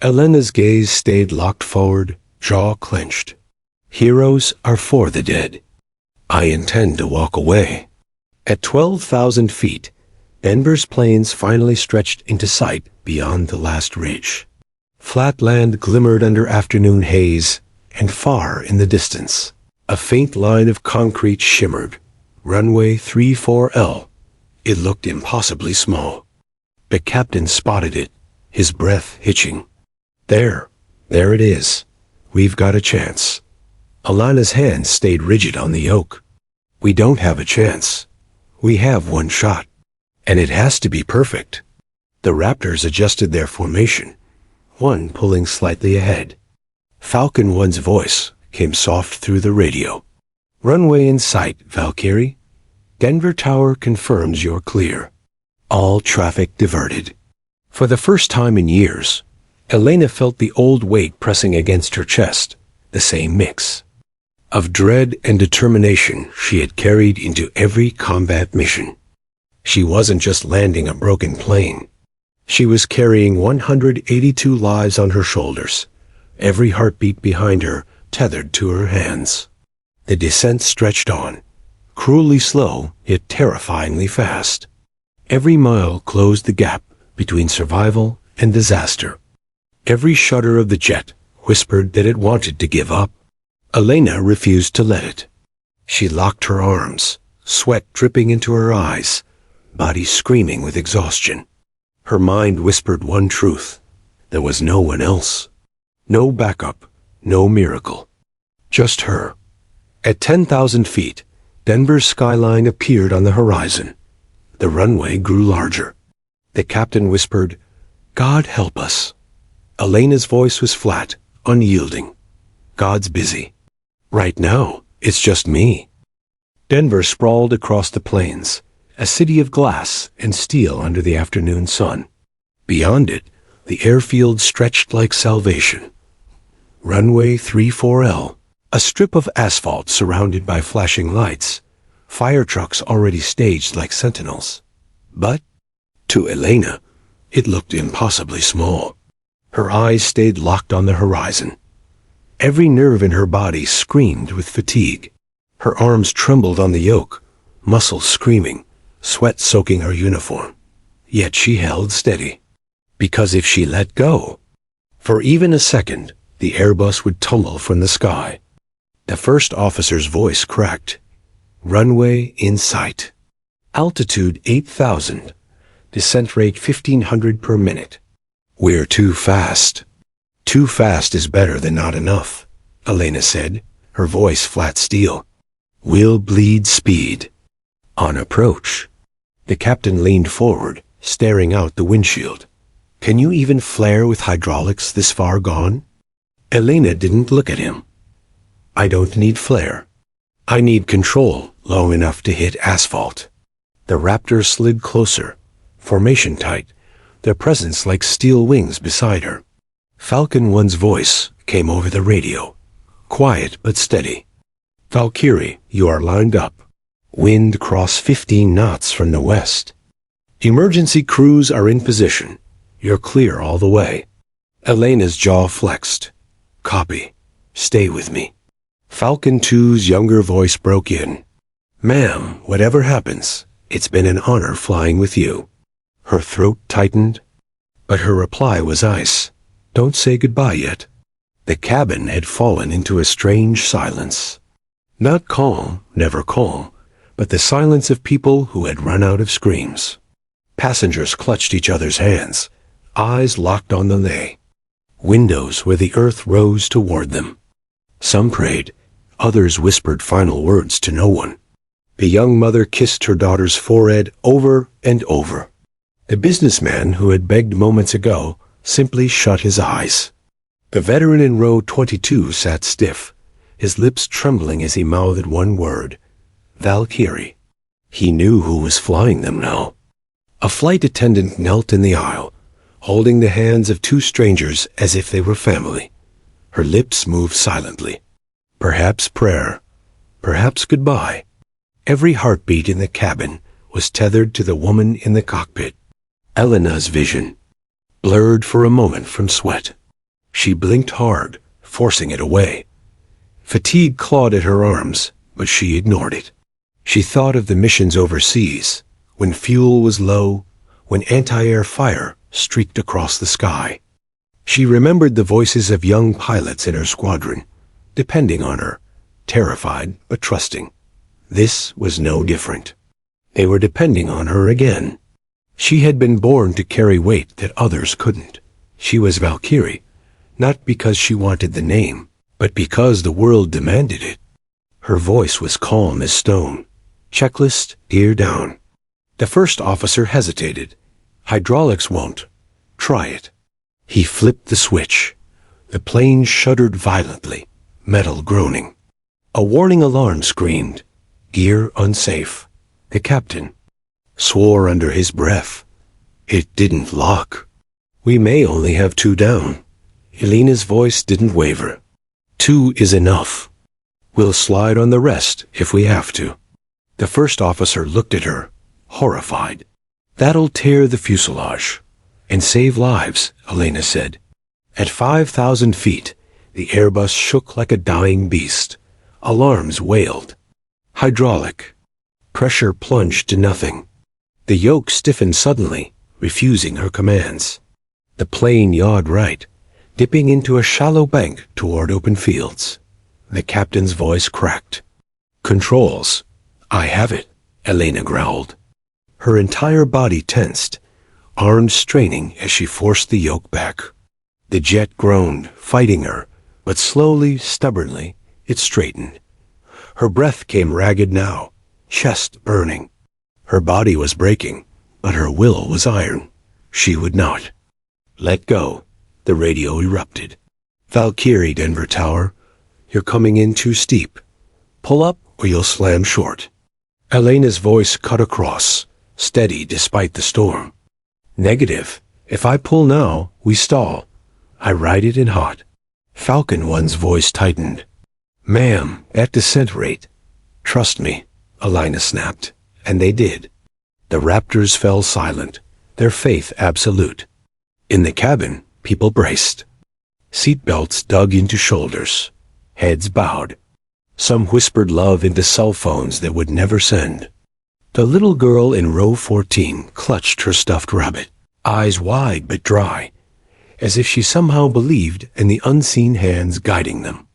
Speaker 1: Elena's gaze stayed locked forward, jaw clenched. Heroes are for the dead. I intend to walk away. At 12,000 feet, Denver's planes finally stretched into sight beyond the last ridge. Flat land glimmered under afternoon haze, and far in the distance, a faint line of concrete shimmered. Runway 34L. It looked impossibly small. The captain spotted it, his breath hitching. There it is. We've got a chance. Alana's hand stayed rigid on the yoke. We don't have a chance. We have one shot, and it has to be perfect. The Raptors adjusted their formation, one pulling slightly ahead. Falcon 1's voice came soft through the radio. Runway in sight, Valkyrie. Denver Tower confirms you're clear. All traffic diverted. For the first time in years, Elena felt the old weight pressing against her chest, the same mix of dread and determination she had carried into every combat mission. She wasn't just landing a broken plane. She was carrying 182 lives on her shoulders, every heartbeat behind her tethered to her hands. The descent stretched on, cruelly slow yet terrifyingly fast. Every mile closed the gap between survival and disaster. Every shudder of the jet whispered that it wanted to give up. Elena refused to let it. She locked her arms, sweat dripping into her eyes, body screaming with exhaustion. Her mind whispered one truth. There was no one else. No backup, no miracle. Just her. At 10,000 feet, Denver's skyline appeared on the horizon. The runway grew larger. The captain whispered, God help us. Elena's voice was flat, unyielding. God's busy. Right now, it's just me. Denver sprawled across the plains, a city of glass and steel under the afternoon sun. Beyond it, the airfield stretched like salvation. Runway 34L, a strip of asphalt surrounded by flashing lights, fire trucks already staged like sentinels. But, to Elena, it looked impossibly small. Her eyes stayed locked on the horizon. Every nerve in her body screamed with fatigue. Her arms trembled on the yoke, muscles screaming, sweat soaking her uniform. Yet she held steady. Because if she let go, for even a second, the Airbus would tumble from the sky. The first officer's voice cracked. Runway in sight. Altitude 8,000. Descent rate 1,500 per minute. We're too fast. Too fast is better than not enough, Elena said, her voice flat steel. We'll bleed speed. On approach. The captain leaned forward, staring out the windshield. Can you even flare with hydraulics this far gone? Elena didn't look at him. I don't need flare. I need control long enough to hit asphalt. The Raptors slid closer, formation tight, their presence like steel wings beside her. Falcon 1's voice came over the radio, quiet but steady. Valkyrie, you are lined up. Wind cross 15 knots from the west. Emergency crews are in position. You're clear all the way. Elena's jaw flexed. Copy. Stay with me. Falcon 2's younger voice broke in. Ma'am, whatever happens, it's been an honor flying with you. Her throat tightened, but her reply was ice. Don't say goodbye yet. The cabin had fallen into a strange silence. Not calm, never calm, but the silence of people who had run out of screams. Passengers clutched each other's hands, eyes locked on the lay. Windows where the earth rose toward them. Some prayed, others whispered final words to no one. The young mother kissed her daughter's forehead over and over. The businessman who had begged moments ago simply shut his eyes. The veteran in row 22 sat stiff, his lips trembling as he mouthed one word. Valkyrie. He knew who was flying them now. A flight attendant knelt in the aisle, holding the hands of two strangers as if they were family. Her lips moved silently. Perhaps prayer, perhaps goodbye. Every heartbeat in the cabin was tethered to the woman in the cockpit. Elena's vision, blurred for a moment from sweat. She blinked hard, forcing it away. Fatigue clawed at her arms, but she ignored it. She thought of the missions overseas, when fuel was low, when anti-air fire streaked across the sky. She remembered the voices of young pilots in her squadron, depending on her, terrified but trusting. This was no different. They were depending on her again. She had been born to carry weight that others couldn't. She was Valkyrie, not because she wanted the name, but because the world demanded it. Her voice was calm as stone. Checklist, ear down. The first officer hesitated. Hydraulics won't. Try it. He flipped the switch. The plane shuddered violently, metal groaning. A warning alarm screamed. Gear unsafe. The captain swore under his breath. It didn't lock. We may only have 2 down. Elena's voice didn't waver. 2 is enough. We'll slide on the rest if we have to. The first officer looked at her, horrified. That'll tear the fuselage and save lives, Elena said. At 5,000 feet, the Airbus shook like a dying beast. Alarms wailed. Hydraulic. Pressure plunged to nothing. The yoke stiffened suddenly, refusing her commands. The plane yawed right, dipping into a shallow bank toward open fields. The captain's voice cracked. Controls. I have it, Elena growled. Her entire body tensed, arms straining as she forced the yoke back. The jet groaned, fighting her, but slowly, stubbornly, it straightened. Her breath came ragged now, chest burning. Her body was breaking, but her will was iron. She would not. Let go. The radio erupted. Valkyrie, Denver Tower. You're coming in too steep. Pull up or you'll slam short. Elena's voice cut across, steady despite the storm. Negative. If I pull now, we stall. I ride it in hot. Falcon 1's voice tightened. Ma'am, at descent rate. Trust me, Elena snapped, and they did. The Raptors fell silent, their faith absolute. In the cabin, people braced. Seatbelts dug into shoulders, heads bowed. Some whispered love into cell phones that would never send. The little girl in row 14 clutched her stuffed rabbit, eyes wide but dry, as if she somehow believed in the unseen hands guiding them.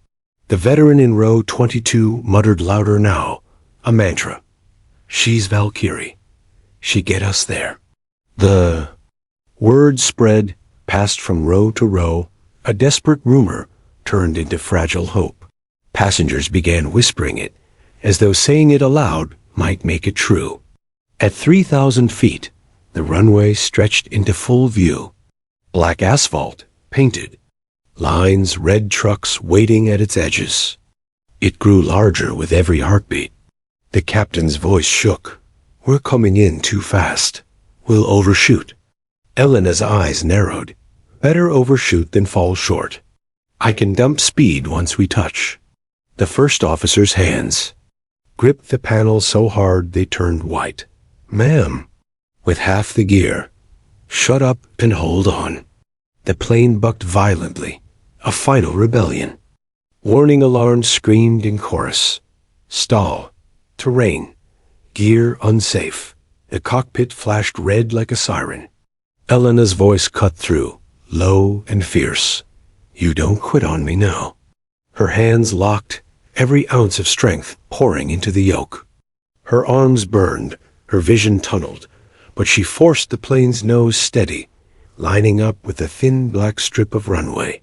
Speaker 1: The veteran in row 22 muttered louder now, a mantra. "She's Valkyrie. She get us there." The word spread, passed from row to row. A desperate rumor turned into fragile hope. Passengers began whispering it, as though saying it aloud might make it true. At 3,000 feet, the runway stretched into full view. Black asphalt, painted. Lines, red trucks waiting at its edges. It grew larger with every heartbeat. The captain's voice shook. "We're coming in too fast. We'll overshoot." Elena's eyes narrowed. "Better overshoot than fall short. I can dump speed once we touch." The first officer's hands gripped the panel so hard they turned white. "Ma'am," with half the gear. "Shut up and hold on." The plane bucked violently, a final rebellion. Warning alarms screamed in chorus. Stall. Terrain. Gear unsafe. The cockpit flashed red like a siren. Elena's voice cut through, low and fierce. "You don't quit on me now." Her hands locked, every ounce of strength pouring into the yoke. Her arms burned, her vision tunneled, but she forced the plane's nose steady, lining up with the thin black strip of runway.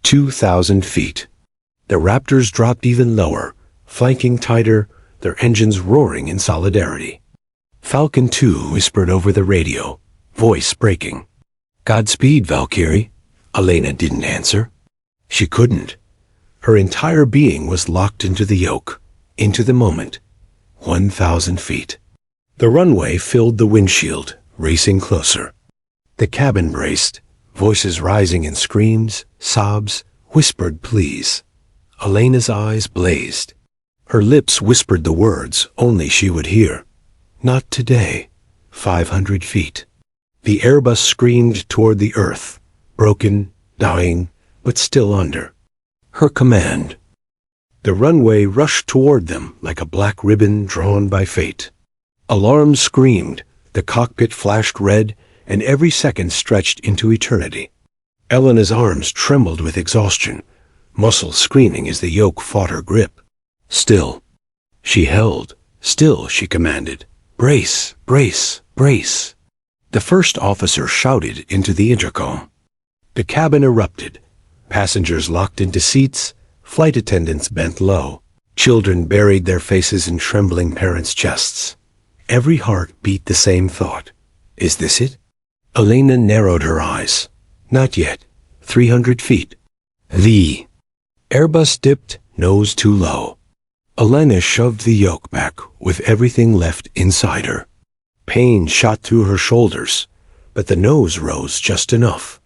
Speaker 1: 2,000 feet. The Raptors dropped even lower, flanking tighter, their engines roaring in solidarity. Falcon 2 whispered over the radio, voice breaking. "Godspeed, Valkyrie." Elena didn't answer. She couldn't. Her entire being was locked into the yoke, into the moment. 1,000 feet. The runway filled the windshield, racing closer. The cabin braced, voices rising in screams, sobs, whispered pleas. Elena's eyes blazed. Her lips whispered the words only she would hear. "Not today." 500 feet. The Airbus screamed toward the earth, broken, dying, but still under. Her command. The runway rushed toward them like a black ribbon drawn by fate. Alarms screamed, the cockpit flashed red, and every second stretched into eternity. Elena's arms trembled with exhaustion, muscles screaming as the yoke fought her grip. Still. She held. Still, she commanded. "Brace, brace, brace." The first officer shouted into the intercom. The cabin erupted. Passengers locked into seats, flight attendants bent low. Children buried their faces in trembling parents' chests. Every heart beat the same thought. Is this it? Elena narrowed her eyes. Not yet. 300 feet. The Airbus dipped, nose too low. Elena shoved the yoke back with everything left inside her. Pain shot through her shoulders, but the nose rose just enough.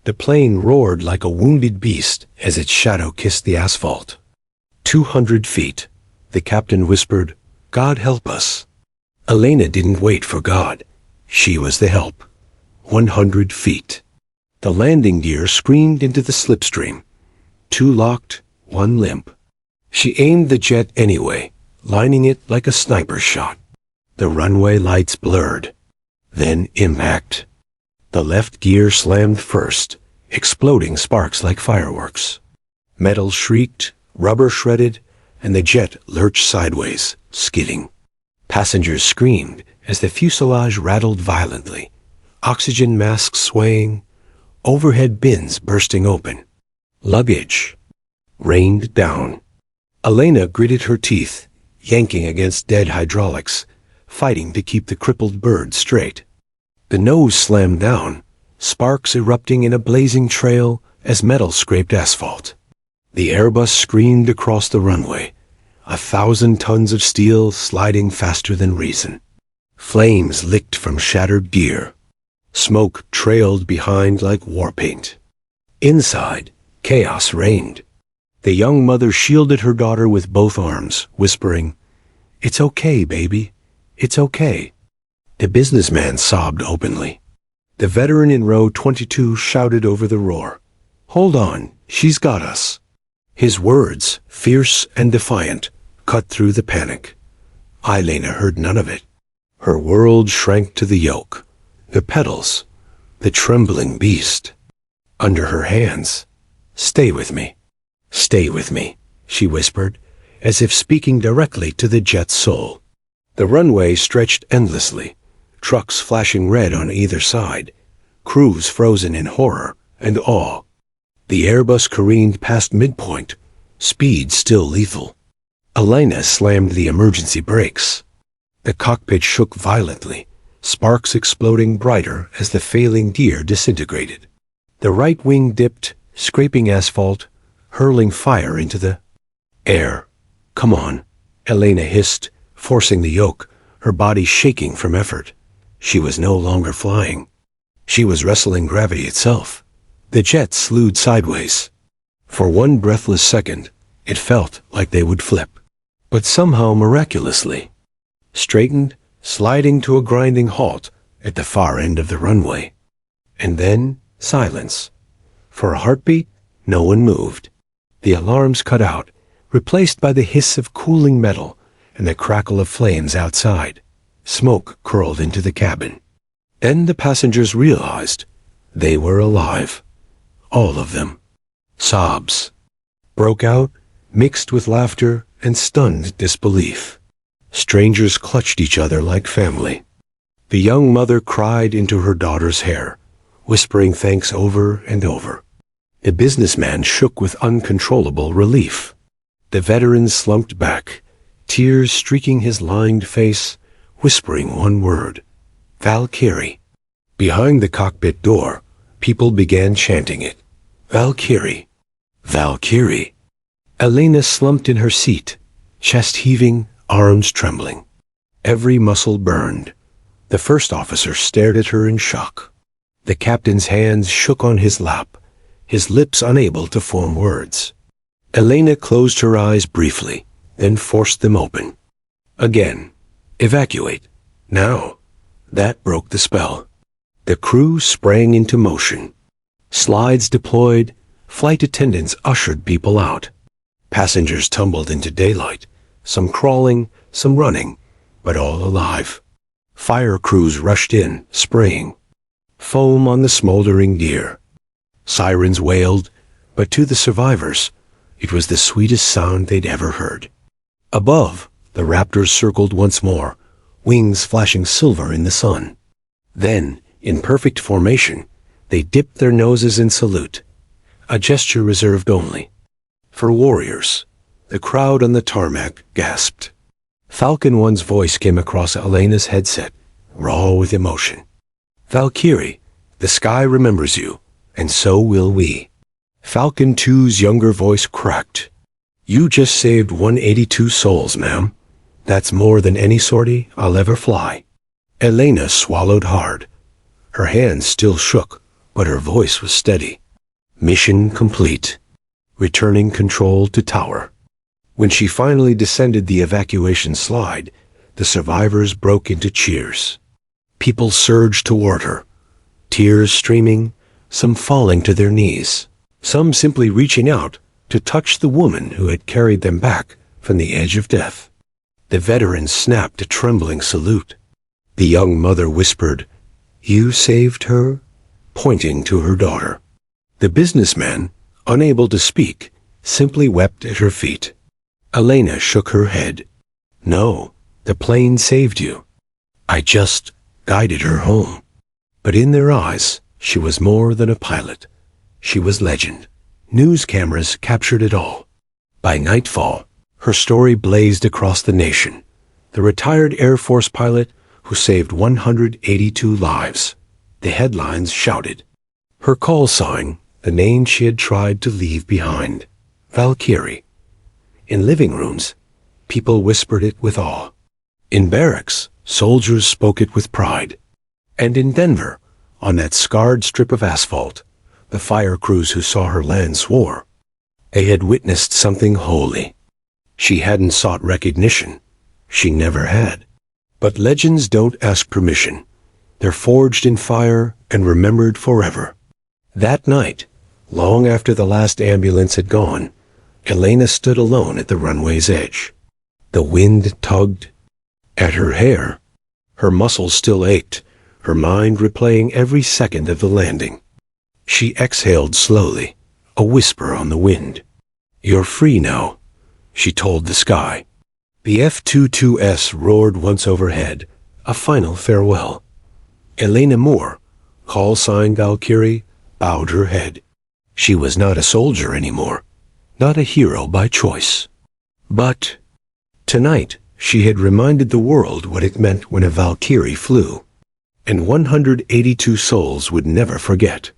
Speaker 1: The plane roared like a wounded beast as its shadow kissed the asphalt. 200 feet. The captain whispered, "God help us." Elena didn't wait for God. She was the help. 100 feet. The landing gear screamed into the slipstream. 2 locked, 1 limp. She aimed the jet anyway, lining it like a sniper shot. The runway lights blurred. Then impact. The left gear slammed first, exploding sparks like fireworks. Metal shrieked, rubber shredded, and the jet lurched sideways, skidding. Passengers screamed as the fuselage rattled violently, oxygen masks swaying, overhead bins bursting open. Luggage rained down. Elena gritted her teeth, yanking against dead hydraulics, fighting to keep the crippled bird straight. The nose slammed down, sparks erupting in a blazing trail as metal scraped asphalt. The Airbus screamed across the runway, 1,000 tons of steel sliding faster than reason. Flames licked from shattered gear. Smoke trailed behind like war paint. Inside, chaos reigned. The young mother shielded her daughter with both arms, whispering, "It's okay, baby. It's okay." The businessman sobbed openly. The veteran in row 22 shouted over the roar, "Hold on, she's got us." His words, fierce and defiant, cut through the panic. Elena heard none of it. Her world shrank to the yoke, the pedals, the trembling beast. Under her hands, "Stay with me, stay with me," she whispered, as if speaking directly to the jet's soul. The runway stretched endlessly, trucks flashing red on either side, crews frozen in horror and awe. The Airbus careened past midpoint, speed still lethal. Elena slammed the emergency brakes. The cockpit shook violently, sparks exploding brighter as the failing gear disintegrated. The right wing dipped, scraping asphalt, hurling fire into the air. "Come on," Elena hissed, forcing the yoke, her body shaking from effort. She was no longer flying. She was wrestling gravity itself. The jet slewed sideways. For one breathless second, it felt like they would flip. But somehow miraculously, straightened, sliding to a grinding halt at the far end of the runway. And then silence. For a heartbeat, no one moved. The alarms cut out, replaced by the hiss of cooling metal and the crackle of flames outside. Smoke curled into the cabin. Then the passengers realized they were alive. All of them. Sobs broke out, mixed with laughter and stunned disbelief. Strangers clutched each other like family. The young mother cried into her daughter's hair, whispering thanks over and over. The businessman shook with uncontrollable relief. The veteran slumped back, tears streaking his lined face, whispering one word: "Valkyrie." Behind the cockpit door, people began chanting it. "Valkyrie. Valkyrie." Elena slumped in her seat, chest heaving, arms trembling. Every muscle burned. The first officer stared at her in shock. The captain's hands shook on his lap, his lips unable to form words. Elena closed her eyes briefly, then forced them open. Again. Evacuate. Now. That broke the spell. The crew sprang into motion. Slides deployed, flight attendants ushered people out. Passengers tumbled into daylight, some crawling, some running, but all alive. Fire crews rushed in, spraying. Foam on the smoldering gear. Sirens wailed, but to the survivors, it was the sweetest sound they'd ever heard. Above, the Raptors circled once more, wings flashing silver in the sun. Then, in perfect formation, they dipped their noses in salute, a gesture reserved only for warriors. The crowd on the tarmac gasped. Falcon One's voice came across Elena's headset, raw with emotion. "Valkyrie, the sky remembers you, and so will we." Falcon 2's younger voice cracked. "You just saved 182 souls, ma'am. That's more than any sortie I'll ever fly." Elena swallowed hard. Her hands still shook, but her voice was steady. Mission complete. Returning control to tower. When she finally descended the evacuation slide, the survivors broke into cheers. People surged toward her, tears streaming, some falling to their knees, some simply reaching out to touch the woman who had carried them back from the edge of death. The veteran snapped a trembling salute. The young mother whispered, "You saved her?" pointing to her daughter. The businessman, unable to speak, simply wept at her feet. Elena shook her head. "No, the plane saved you. I just guided her home." But in their eyes, she was more than a pilot. She was legend. News cameras captured it all. By nightfall, her story blazed across the nation. The retired Air Force pilot who saved 182 lives. The headlines shouted. Her call sign, the name she had tried to leave behind. Valkyrie. In living rooms, people whispered it with awe. In barracks, soldiers spoke it with pride. And in Denver, on that scarred strip of asphalt, the fire crews who saw her land swore. They had witnessed something holy. She hadn't sought recognition. She never had. But legends don't ask permission. They're forged in fire and remembered forever. That night, long after the last ambulance had gone, Elena stood alone at the runway's edge. The wind tugged at her hair. Her muscles still ached, her mind replaying every second of the landing. She exhaled slowly, a whisper on the wind. "You're free now," she told the sky. The F-22s roared once overhead, a final farewell. Elena Moore, call sign Valkyrie, bowed her head. She was not a soldier anymore, not a hero by choice. But tonight she had reminded the world what it meant when a Valkyrie flew, and 182 souls would never forget.